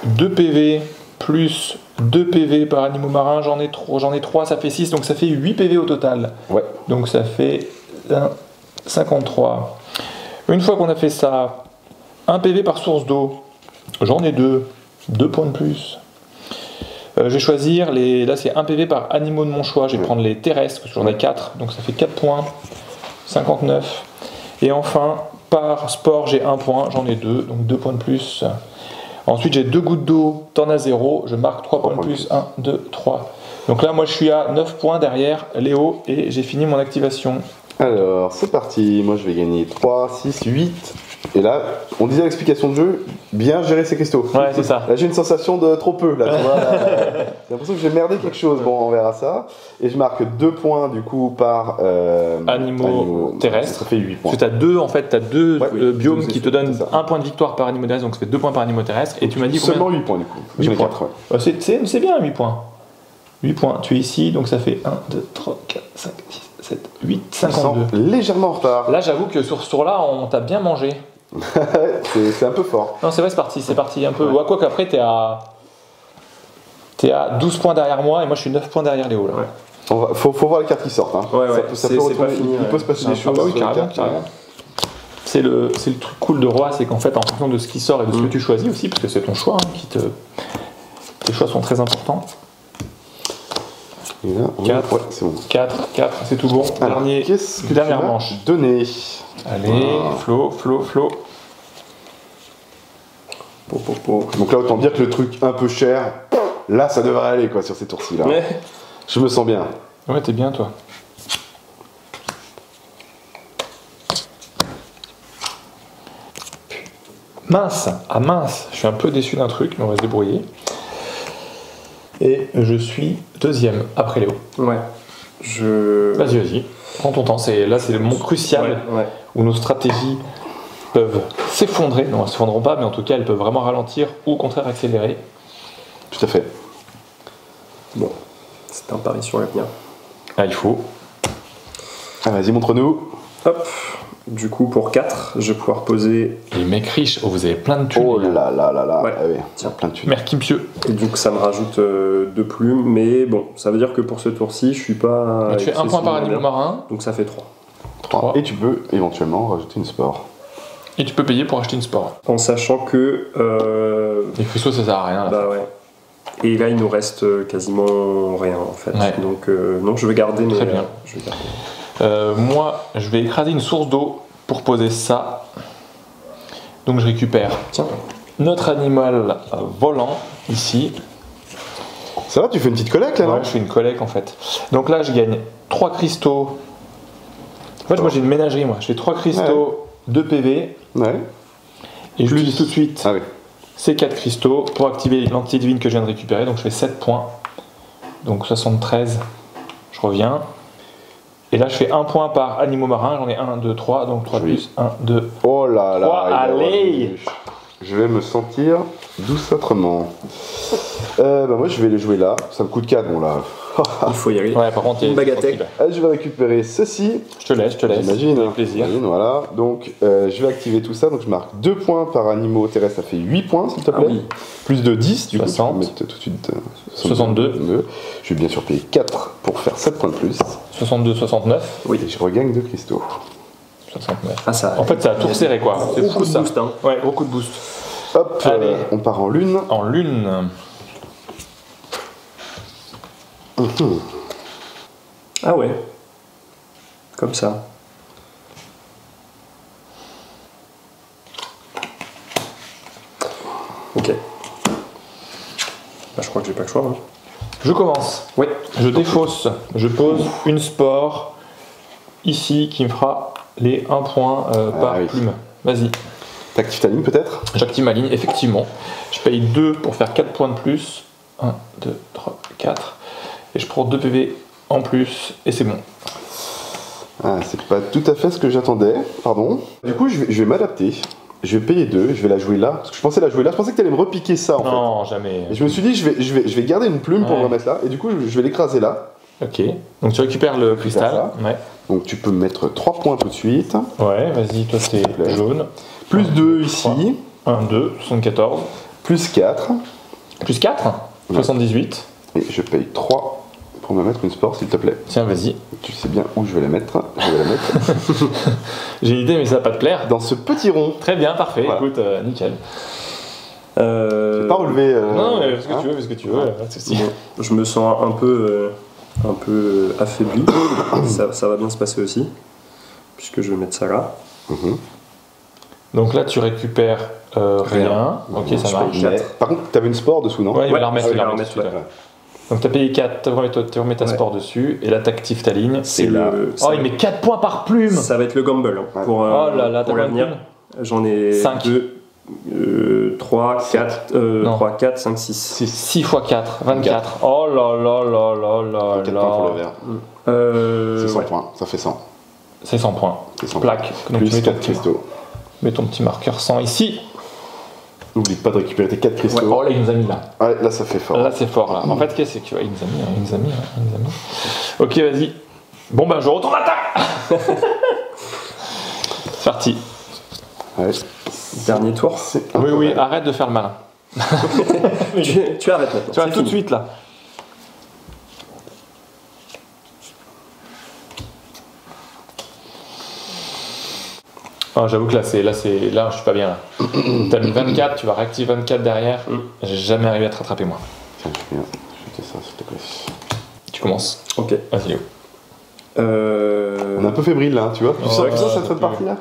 2 PV plus 2 PV par animaux marins, j'en ai 3, ça fait 6, donc ça fait 8 PV au total. Ouais. Donc ça fait 53. Une fois qu'on a fait ça, 1 PV par source d'eau, j'en ai 2 points de plus. Je vais choisir, là c'est 1 PV par animaux de mon choix, je vais prendre les terrestres, parce que j'en ai 4, donc ça fait 4 points, 59. Et enfin, par sport, j'ai 1 point, j'en ai 2, donc 2 points de plus. Ensuite, j'ai 2 gouttes d'eau, t'en as 0, je marque 3 points de plus, 1, 2, 3. Donc là, moi je suis à 9 points derrière Léo, et j'ai fini mon activation. Alors, c'est parti, moi je vais gagner 3, 6, 8. Et là, on disait l'explication de jeu, bien gérer ses cristaux. Ouais, c'est ça. Là, j'ai une sensation de trop peu. Là, tu vois, j'ai l'impression que j'ai merdé quelque chose. Bon, on verra ça. Et je marque 2 points du coup par animaux terrestres. Ça fait 8 points. Parce que tu as 2, en fait, tu as 2 biomes qui te donnent 1 point de victoire par animaux terrestre, donc ça fait 2 points par animaux terrestre. Et tu m'as dit seulement 8 points du coup. 8 points. 4, ouais. C'est bien 8 points. 8 points. Tu es ici, donc ça fait 1, 2, 3, 4, 5, 6, 7, 8, 52. Légèrement en retard. Là, j'avoue que sur ce tour-là, on t'a bien mangé. c'est un peu fort. Non, c'est vrai, c'est parti un peu. Ouais. Quoi qu'après, t'es à 12 points derrière moi et moi je suis 9 points derrière Léo. Là. Ouais. Faut voir les cartes qui sortent. Hein. Ça peut pas fini. Il peut se passer des choses. Ah bah oui, carrément. C'est le truc cool de Roi, c'est qu'en fait, en fonction de ce qui sort et de ce que tu choisis aussi, parce que c'est ton choix, hein, tes choix sont très importants. Et là, 4, ouais, c'est bon. 4, c'est tout bon. Alors, dernière manche. Donné. Allez, Flo. Donc là, autant dire que le truc un peu cher, là, ça devrait aller quoi sur ces tours-ci là. Ouais. Je me sens bien. Ouais, t'es bien toi. Mince, je suis un peu déçu d'un truc, mais on va se débrouiller. Et je suis 2e après Léo. Ouais. Vas-y. Prends ton temps. Là, c'est le moment crucial où nos stratégies peuvent s'effondrer. Non, elles ne s'effondreront pas, mais en tout cas, elles peuvent vraiment ralentir ou au contraire accélérer. Tout à fait. Bon, c'est un pari sur l'avenir. Ah, il faut. Ah, vas-y, montre-nous. Hop. Du coup, pour 4, je vais pouvoir poser. Les mecs riches, vous avez plein de thunes. Oh là là là là. Ouais. Ah oui, tiens, plein de thunes. Merquimpieux. Et donc, ça me rajoute 2 plumes, mais bon, ça veut dire que pour ce tour-ci, je suis pas. Tu fais 1 point par animal marin. Donc, ça fait 3. 3. Et tu peux éventuellement rajouter une sport. Et tu peux payer pour acheter une sport. En sachant que. Les cristaux, ça sert à rien là. Bah ouais. Et là, il nous reste quasiment rien en fait. Ouais. Donc, non, je vais garder. Très bien. Je vais garder. Moi, je vais écraser une source d'eau pour poser ça. Donc, je récupère notre animal volant ici. Ça va, tu fais une petite collecte là, non ? Ouais, je fais une collecte en fait. Donc là, je gagne 3 cristaux. En fait, moi j'ai une ménagerie, moi. Je fais 3 cristaux, 2 PV. Ouais. Et je l'utilise tout de suite. Ah oui. Ces 4 cristaux pour activer l'entité divine que je viens de récupérer. Donc je fais 7 points. Donc 73. Je reviens. Et là, je fais 1 point par animaux marins. J'en ai 1, 2, 3. Donc 3 plus 1, 2. Oh là là. 3. Allez. je vais me sentir doucement. Moi je vais les jouer là, ça me coûte 4, bon là. Il faut y aller. Ouais, par contre, il y a une bagatelle. Je vais récupérer ceci. Je te laisse. J'imagine. Avec plaisir. Voilà. Donc, je vais activer tout ça. Donc, je marque 2 points par animaux terrestre. Ça fait 8 points, s'il te plaît. Oui. Plus de 10, du 60. coup. Je vais mettre tout de suite 62. Je vais bien sûr payer 4 pour faire 7 points de plus. 62, 69. Oui. Et je regagne 2 cristaux. 69. Ah, ça. En fait, ça a tout resserré, quoi. C'est Gros fou, coup de ça. boost, hein. Ouais, gros coup de boost. Hop, Allez. On part en lune. En lune. Ah ouais. Comme ça. Ok. Je crois que j'ai pas le choix. Hein. Je commence. Oui. Je défausse. Je pose une spore ici qui me fera les 1 point par plume. Vas-y. T'actives ta ligne peut-être? J'active ma ligne, effectivement. Je paye 2 pour faire 4 points de plus. 1, 2, 3, 4. Et je prends 2 PV en plus et c'est bon. Ah, c'est pas tout à fait ce que j'attendais, pardon. Du coup, je vais m'adapter. Je vais payer 2, je vais la jouer là. Parce que je pensais la jouer là, je pensais que tu allais me repiquer ça en fait. Non, jamais. Et je me suis dit, je vais garder une plume pour le mettre là. Et du coup, je vais l'écraser là. Ok. Donc tu récupères le cristal. Ouais. Donc tu peux mettre 3 points tout de suite. Ouais, vas-y, toi c'est jaune. Plus 2 ici. 1, 2, 74. Plus 4. Plus 4, 78. Et je paye 3 pour me mettre une spore, s'il te plaît. Tiens, vas-y. Tu sais bien où je vais la mettre. Je vais la mettre. J'ai une idée, mais ça va pas te plaire. Dans ce petit rond. Très bien, parfait. Voilà. Écoute, nickel. Pas relevé. Non, mais fais ce que tu veux, fais ce que tu veux. Pas de souci. Je me sens un peu affaibli. ça va bien se passer aussi. Puisque je vais mettre ça là. Donc là, tu récupères rien. Ok, ça marche. Par contre, t'avais une spore dessous, non? Ouais, il va la remettre. Ouais. Donc t'as payé 4, tu remets ta sport dessus, et là t'actives ta ligne. C'est là. Oh, il met 4 points par plume. Ça va être le gamble hein, pour, oh là là, pour l'avenir. J'en ai 5. 2, 3, 4, 5, 6. 6 x 4, 24. Oh là là là là là 4 là. points pour le vert. C'est 100 points, ça fait 100. C'est 100 points. C'est 100 Plaque. Donc plus tu mets 4 cristaux. Mets ton petit marqueur 100 ici. N'oublie pas de récupérer tes 4 cristaux. Ouais. Oh là, il nous a mis là. Ouais, là ça fait fort. Là c'est fort là. En fait, qu'est-ce que c'est qu'il nous a mis. Ok, vas-y. Bon ben, je retourne l'attaque. C'est parti. Ouais. Dernier tour. Oui, arrête de faire le malin. tu arrêtes maintenant. Tu vas tout de suite là. Oh, j'avoue que là je suis pas bien là. T'as mis 24, tu vas réactiver 24 derrière. J'ai jamais arrivé à te rattraper moi. Tiens, je vais jeter ça s'il te plaît. Tu commences. Ok. Vas-y Léo. On est un peu fébrile là, tu vois. Tu sens cette fin de partie là.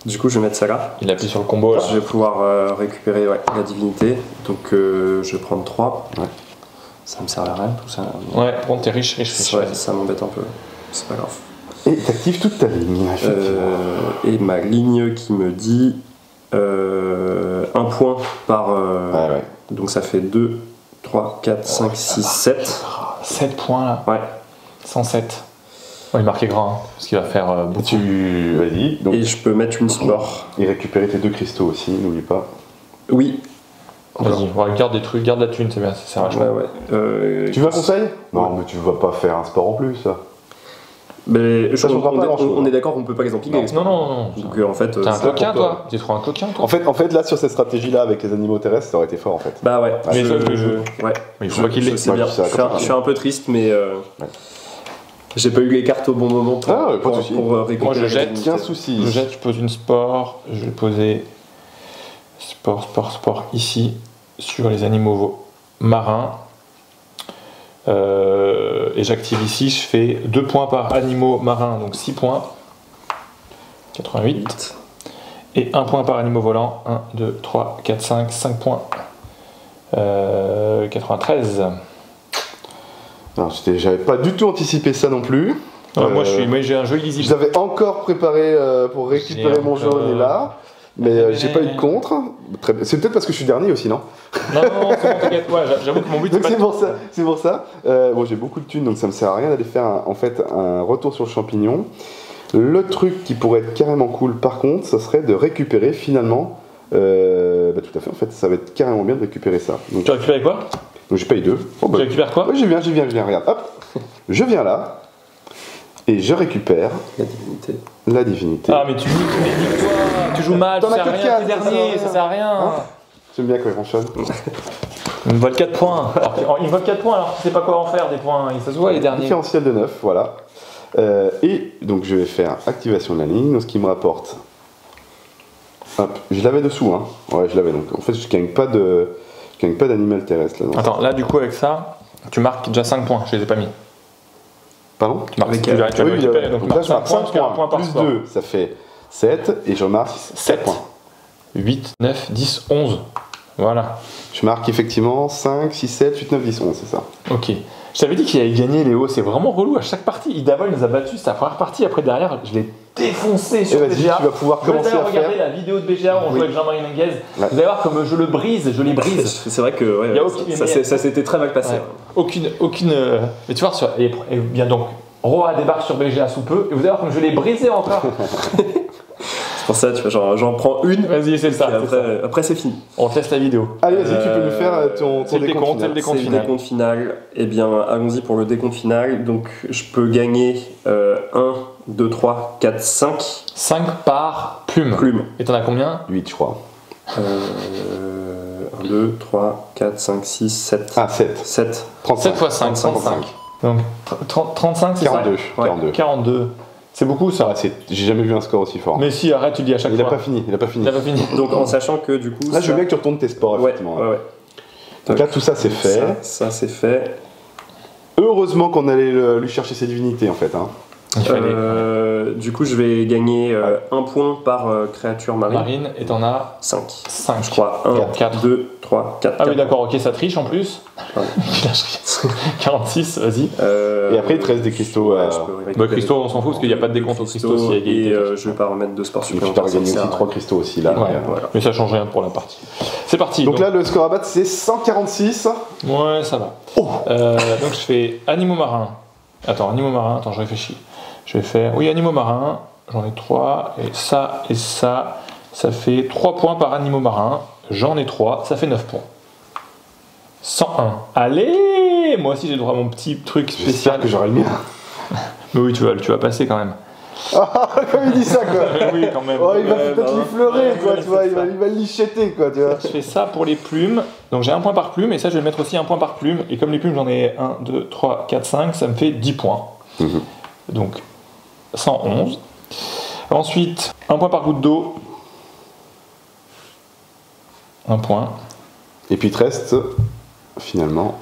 Du coup, je vais mettre ça là. Il appuie sur le combo là. Je vais pouvoir récupérer la divinité. Donc, je vais prendre 3. Ouais. Ça me sert à rien tout ça. Ouais, bon, t'es riche. Ouais, ça m'embête un peu. C'est pas grave. Et t'actives toute ta ligne, effectivement. Et ma ligne qui me dit 1 point par. Ouais. Donc ça fait 2, 3, 4, 5, 6, 7. 7 points là. Ouais. 107. Oh, il marquait grand, hein, parce qu'il va faire beaucoup. Vas-y. Donc, et je peux mettre une spore. Et récupérer tes 2 cristaux aussi, n'oublie pas. Oui. Vas-y, garde des trucs, garde la thune, c'est bien, ça sert vachement. Ouais. Tu veux un conseil? Non, mais tu vas pas faire un sport en plus, ça. Mais on est d'accord qu'on peut pas les empiler. Non. Donc en fait. T'es un coquin toi. T'es trop un coquin toi. En fait, là, sur cette stratégie-là, avec les animaux terrestres, ça aurait été fort en fait. Bah ouais. Mais il faut pas qu'il l'ait. Je suis un peu triste, mais. J'ai pas eu les cartes au bon moment pour récupérer. Moi je jette. Aucun souci. Je jette, je pose une spore. Je vais poser spore ici sur les animaux marins. Et j'active ici, je fais 2 points par animaux marins, donc 6 points. 88. Et 1 point par animaux volants. 1, 2, 3, 4, 5 points. 93. Non, j'avais pas du tout anticipé ça non plus. Moi j'ai un jeu illisible. Je l'avais encore préparé pour récupérer mon jaune et là, mais j'ai pas eu de contre. C'est peut-être parce que je suis dernier aussi, non? Non, c'est bon, t'inquiète, j'avoue que mon but c'est pour ça. Bon, j'ai beaucoup de thunes, donc ça me sert à rien d'aller faire un retour sur le champignon. Le truc qui pourrait être carrément cool, par contre, ça serait de récupérer finalement Bah, tout à fait, en fait, ça va être carrément bien de récupérer ça. Donc, tu récupères quoi? Donc j'ai payé 2. Oh, bah. Tu récupères quoi? Oui, j'y viens, regarde. Hop, je viens là, et je récupère la divinité. Ah, mais tu joues mal, tu sers à rien, t'es dernier, ça sert à rien. Hein, j'aime bien quand il ronchonne. Il me vole 4 points. Alors, il me vole 4 points alors tu sais pas quoi en faire des points. Ça se voit les derniers. Différentiel de 9, voilà. Et donc je vais faire activation de la ligne, donc ce qui me rapporte. Hop, je l'avais dessous, hein. Ouais, je l'avais donc. En fait, je gagne pas d'animal terrestre là. Attends, là du coup avec ça, tu marques déjà 5 points, je les ai pas mis. Pardon? Tu marques tu vas récupérer, donc là je marque 5 points, par plus sport. 2, ça fait 7, et je remarque 7 points. 8, 9, 10, 11. Voilà. Je marque effectivement 5, 6, 7, 8, 9, 10, 11, c'est ça. Ok. Je t'avais dit qu'il allait gagner Léo, c'est vraiment relou à chaque partie. Idavol nous a battu, c'est la première partie, après derrière, je l'ai défoncé sur BGA. Tu vas pouvoir commencer à faire. Regardez la vidéo de BGA où on joue avec Jean-Marie Menguez. Vous allez voir comme je le brise. C'est vrai que ouais, ça s'était très mal passé. Ouais. Aucune. Mais tu vois, et bien donc, Roa débarque sur BGA sous peu, et vous allez voir comme je l'ai brisé encore. C'est pour ça, tu vois, j'en prends une. Vas-y, c'est ça. Après, c'est fini. On teste la vidéo. Allez, vas-y, tu peux nous faire ton décompte final. C'est le décompte final. Eh bien, allons-y pour le décompte final. Donc, je peux gagner 1, 2, 3, 4, 5. 5 par plume. Et t'en as combien? 8, je crois. 1, 2, 3, 4, 5, 6, 7. Ah, 7. 7. 7 x 5, 35. Donc, 35, c'est 42. Ça 42. C'est beaucoup ça. Ah, j'ai jamais vu un score aussi fort. Mais si, arrête, tu le dis à chaque fois. Il a pas fini. Donc en sachant que du coup. Là, je veux bien que tu retournes tes sports, effectivement. Ouais. Donc là, tout ça, c'est fait. Ça c'est fait. Heureusement qu'on allait lui chercher ses divinités, en fait. Hein. Du coup, je vais gagner 1 point par créature marine. Et t'en as 5. 5, je crois. 1, 4, 2, 3, 4. Ah oui, d'accord, ok, ça triche en plus. 46, vas-y. Et après, il te reste des cristaux. Cristaux, on s'en fout parce qu'il n'y a pas de décompte aux cristaux s'il y a égalité. Et je vais pas remettre de sport supplémentaire. Tu peux gagner aussi 3 cristaux aussi là. Voilà. Mais ça change rien pour la partie. C'est parti. Donc là, le score à battre, c'est 146. Ouais, ça va. Donc je fais animaux marins. Attends, je réfléchis. Je vais faire, animaux marins, j'en ai 3, et ça, ça fait 3 points par animaux marins, j'en ai 3, ça fait 9 points. 101. Allez, moi aussi j'ai le droit à mon petit truc spécial. J'espère que j'aurai le mien. Mais oui, tu vas passer quand même. Ah, comme il dit ça quoi. Oui, quand même. Oh, il va peut-être l'effleurer quoi, tu vois, il va l'ichéter quoi, tu vois. Je fais ça pour les plumes, donc j'ai 1 point par plume, et ça je vais mettre aussi 1 point par plume, et comme les plumes j'en ai 1, 2, 3, 4, 5, ça me fait 10 points. Donc 111. Ensuite, 1 point par goutte d'eau. 1 point. Et puis il te reste finalement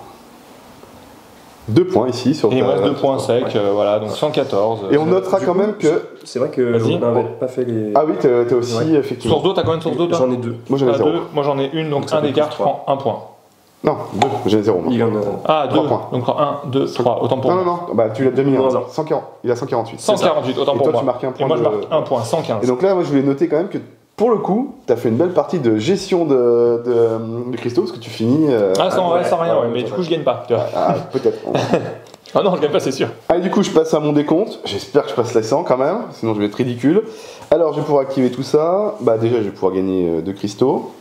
2 points ici sur. Et il me reste 2 points secs, voilà, donc 114. Et on notera quand même que. C'est vrai que on n'avait pas fait les. Ah oui, t'as aussi effectivement. Source d'eau, t'as combien de sources d'eau? J'en ai 2. Moi j'en ai 0. Moi j'en ai une, donc un d'écart, je prends 1 point. Non, 2, j'en ai 0. Ah, 2 points. Donc 1, 2, 3, autant pour moi. Non, bah tu l'as déjà mis. 140. Il a 148. 148, autant pour moi. Et toi tu marques 1 point. Et moi je marque 1 point, 115. Et donc là, moi je voulais noter quand même que pour le coup, t'as fait une belle partie de gestion de cristaux parce que tu finis. Sans rien, mais du coup je gagne pas. Peut-être. Ah non, je gagne pas, c'est sûr. Allez, du coup, je passe à mon décompte. J'espère que je passe les 100 quand même, sinon je vais être ridicule. Alors, je vais pouvoir activer tout ça. Bah, déjà, je vais pouvoir gagner 2 cristaux.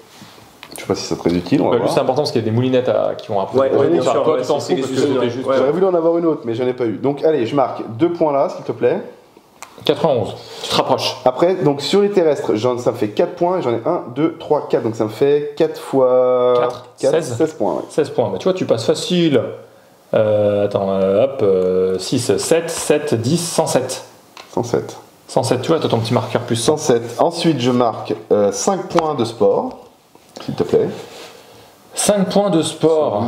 Je sais pas si c'est très utile. Juste c'est important parce qu'il y a des moulinettes qui ont un peu. Bien sûr. Toi, tu t'en fous parce que c'était juste. J'aurais voulu en avoir une autre, mais j'en ai pas eu. Donc, allez, je marque 2 points là, s'il te plaît. 91. Tu te rapproches. Après, donc sur les terrestres, ça me fait 4 points. Et j'en ai 1, 2, 3, 4. Donc, ça me fait 4 fois 4, 16 points. Ouais. 16 points. Bah, tu vois, tu passes facile. 6, 7, 7, 10, 107. 107. 107, tu vois, t'as ton petit marqueur plus 107. Ensuite, je marque 5 points de sport, s'il te plaît. 5 points de sport.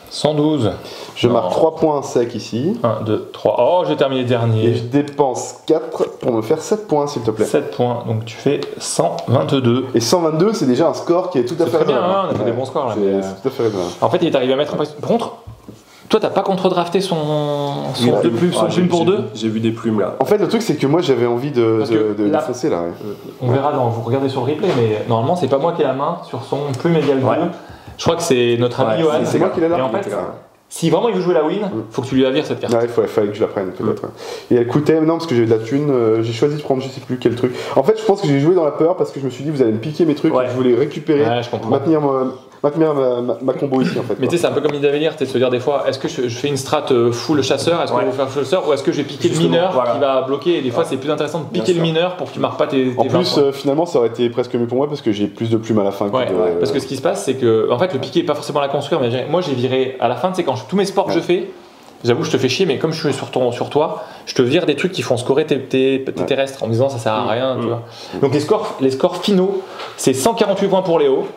112. Je marque 3 points secs ici. 1, 2, 3. Oh, j'ai terminé dernier. Et je dépense 4 pour me faire 7 points, s'il te plaît. 7 points, donc tu fais 122. Et 122, c'est déjà un score qui est tout à fait raisonnable. Bien, on a fait des bons scores là. C'est tout à fait raisonnable. En fait, il est arrivé à mettre en place. Par contre, toi, t'as pas contre-drafté son 2 plumes, son plume pour 2 ? J'ai vu des plumes là. En fait, le truc, c'est que moi, j'avais envie de foncer là. On verra, vous regardez sur le replay, mais normalement, c'est pas moi qui ai la main sur son plume égale 2. Je crois que c'est notre ami Johan. C'est moi qui l'ai là. Et en fait, Si vraiment il veut jouer la win, faut que tu lui la vires cette carte. Ouais, il fallait que je la prenne peut-être. Et elle coûtait, non, parce que j'avais de la thune, j'ai choisi de prendre je sais plus quel truc. En fait, je pense que j'ai joué dans la peur parce que je me suis dit, vous allez me piquer mes trucs, et je voulais récupérer, maintenir ma combo ici en fait. Mais tu sais, c'est un peu comme l'idée de se dire des fois, est-ce que je fais une strat full chasseur, est-ce que je vais faire full chasseur, ou est-ce que je vais piquer le mineur qui va bloquer, et des fois c'est plus intéressant de piquer le mineur pour que tu marques pas tes en plus, finalement, ça aurait été presque mieux pour moi parce que j'ai plus de plumes à la fin. Parce que ce qui se passe, c'est que en fait, le piquer est pas forcément la construire, mais moi j'ai viré à la fin, tu sais, quand tous mes sports que je fais, j'avoue, je te fais chier, mais comme je suis sur toi, je te vire des trucs qui font scorer tes terrestres en me disant ça sert à rien, tu vois. Donc les scores finaux, c'est 148 points pour Léo,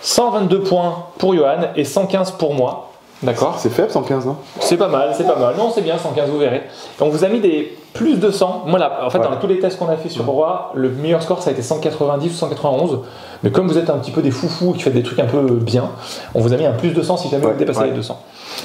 122 points pour Johan et 115 pour moi. D'accord. C'est faible 115, non? C'est pas mal, c'est pas mal. Non, c'est bien 115, vous verrez. Et on vous a mis des plus de 100. Moi, là, en fait, dans tous les tests qu'on a fait sur Roi, le meilleur score ça a été 190 ou 191. Mais comme vous êtes un petit peu des foufous qui faites des trucs un peu bien, on vous a mis un plus 200 si jamais vous dépassez les 200.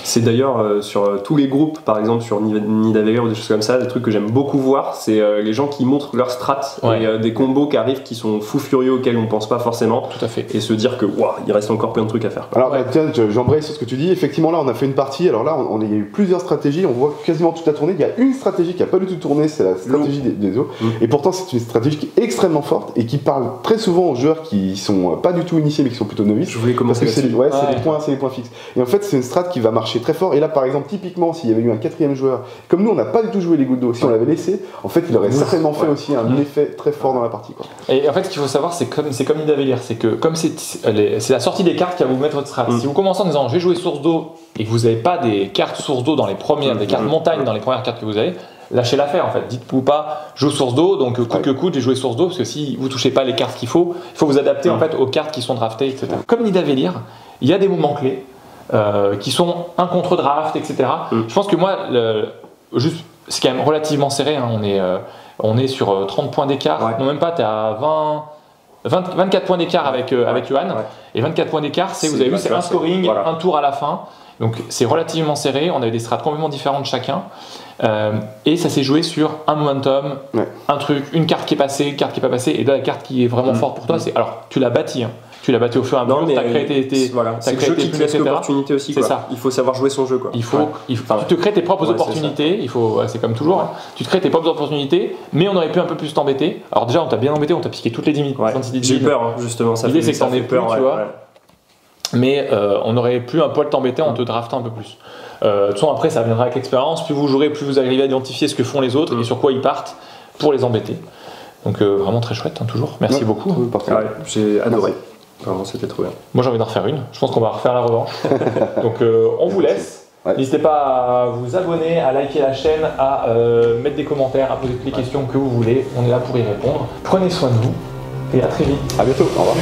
C'est d'ailleurs sur tous les groupes, par exemple sur Nidavellir ou des choses comme ça, des trucs que j'aime beaucoup voir, c'est les gens qui montrent leur strat et des combos qui arrivent qui sont fous furieux auxquels on pense pas forcément. Tout à fait. Et se dire que il reste encore plein de trucs à faire. Alors tiens, j'embraye sur ce que tu dis. Effectivement, là on a fait une partie. Alors là, il y a eu plusieurs stratégies. On voit quasiment toute la tournée. Il y a une stratégie qui a pas du tout tourné, c'est la stratégie des eaux. Et pourtant, c'est une stratégie qui est extrêmement forte et qui parle très souvent aux joueurs qui sont pas du tout initiés mais qui sont plutôt novices. Je voulais commencer c'est les points fixes. Et en fait, c'est une strat qui va marcher très fort. Et là, par exemple, typiquement, s'il y avait eu un quatrième joueur, comme nous, on n'a pas du tout joué les gouttes d'eau. Si on l'avait laissé, en fait, il aurait certainement fait aussi un effet très fort dans la partie, quoi. Et en fait, ce qu'il faut savoir, c'est comme Nidavellir, c'est que comme c'est la sortie des cartes qui va vous mettre votre strat. Si vous commencez en disant je vais jouer source d'eau et que vous n'avez pas des cartes source d'eau dans les premières, des cartes montagne dans les premières cartes que vous avez, lâchez l'affaire en fait. Dites-vous pas je joue source d'eau, donc coûte que coûte, j'ai joué source d'eau, parce que si vous touchez pas les cartes qu'il faut, il faut vous adapter en fait aux cartes qui sont draftées, etc. Comme Nidavellir, il y a des moments clés qui sont un contre-draft, etc. Je pense que moi, c'est quand même relativement serré, hein. On est sur 30 points d'écart, non même pas, tu es à 24 points d'écart avec Johan, et 24 points d'écart, vous avez vu, c'est un scoring, un tour à la fin, donc c'est relativement serré, on avait des strats complètement différentes chacun, et ça s'est joué sur un momentum, un truc, une carte qui est passée, une carte qui n'est pas passée, et là la carte qui est vraiment forte pour toi, c'est, alors tu l'as bâti, hein. Tu l'as battu au fur et à mesure, tu as créé tes c'est le jeu qui te laisse l'opportunité aussi. C'est ça. Il faut savoir jouer son jeu, quoi. Tu te crées tes propres opportunités, c'est comme toujours, hein. Tu te crées tes propres opportunités, mais on aurait pu un peu plus t'embêter. Alors déjà, on t'a bien embêté, on t'a piqué toutes les 10 minutes. J'ai eu peur, hein, justement. L'idée, c'est que t'en aies plus, tu vois. Mais on aurait pu un poil t'embêter en te draftant un peu plus. De toute façon, après, ça viendra avec l'expérience. Plus vous jouerez, plus vous arrivez à identifier ce que font les autres et sur quoi ils partent pour les embêter. Donc vraiment très chouette, hein, toujours. Merci beaucoup. J'ai adoré. Vraiment, c'était trop bien. Moi, j'ai envie d'en refaire une. Je pense qu'on va refaire la revanche. Donc, on vous laisse. N'hésitez pas à vous abonner, à liker la chaîne, à mettre des commentaires, à poser toutes les questions que vous voulez. On est là pour y répondre. Prenez soin de vous et à très vite. À bientôt. Au revoir.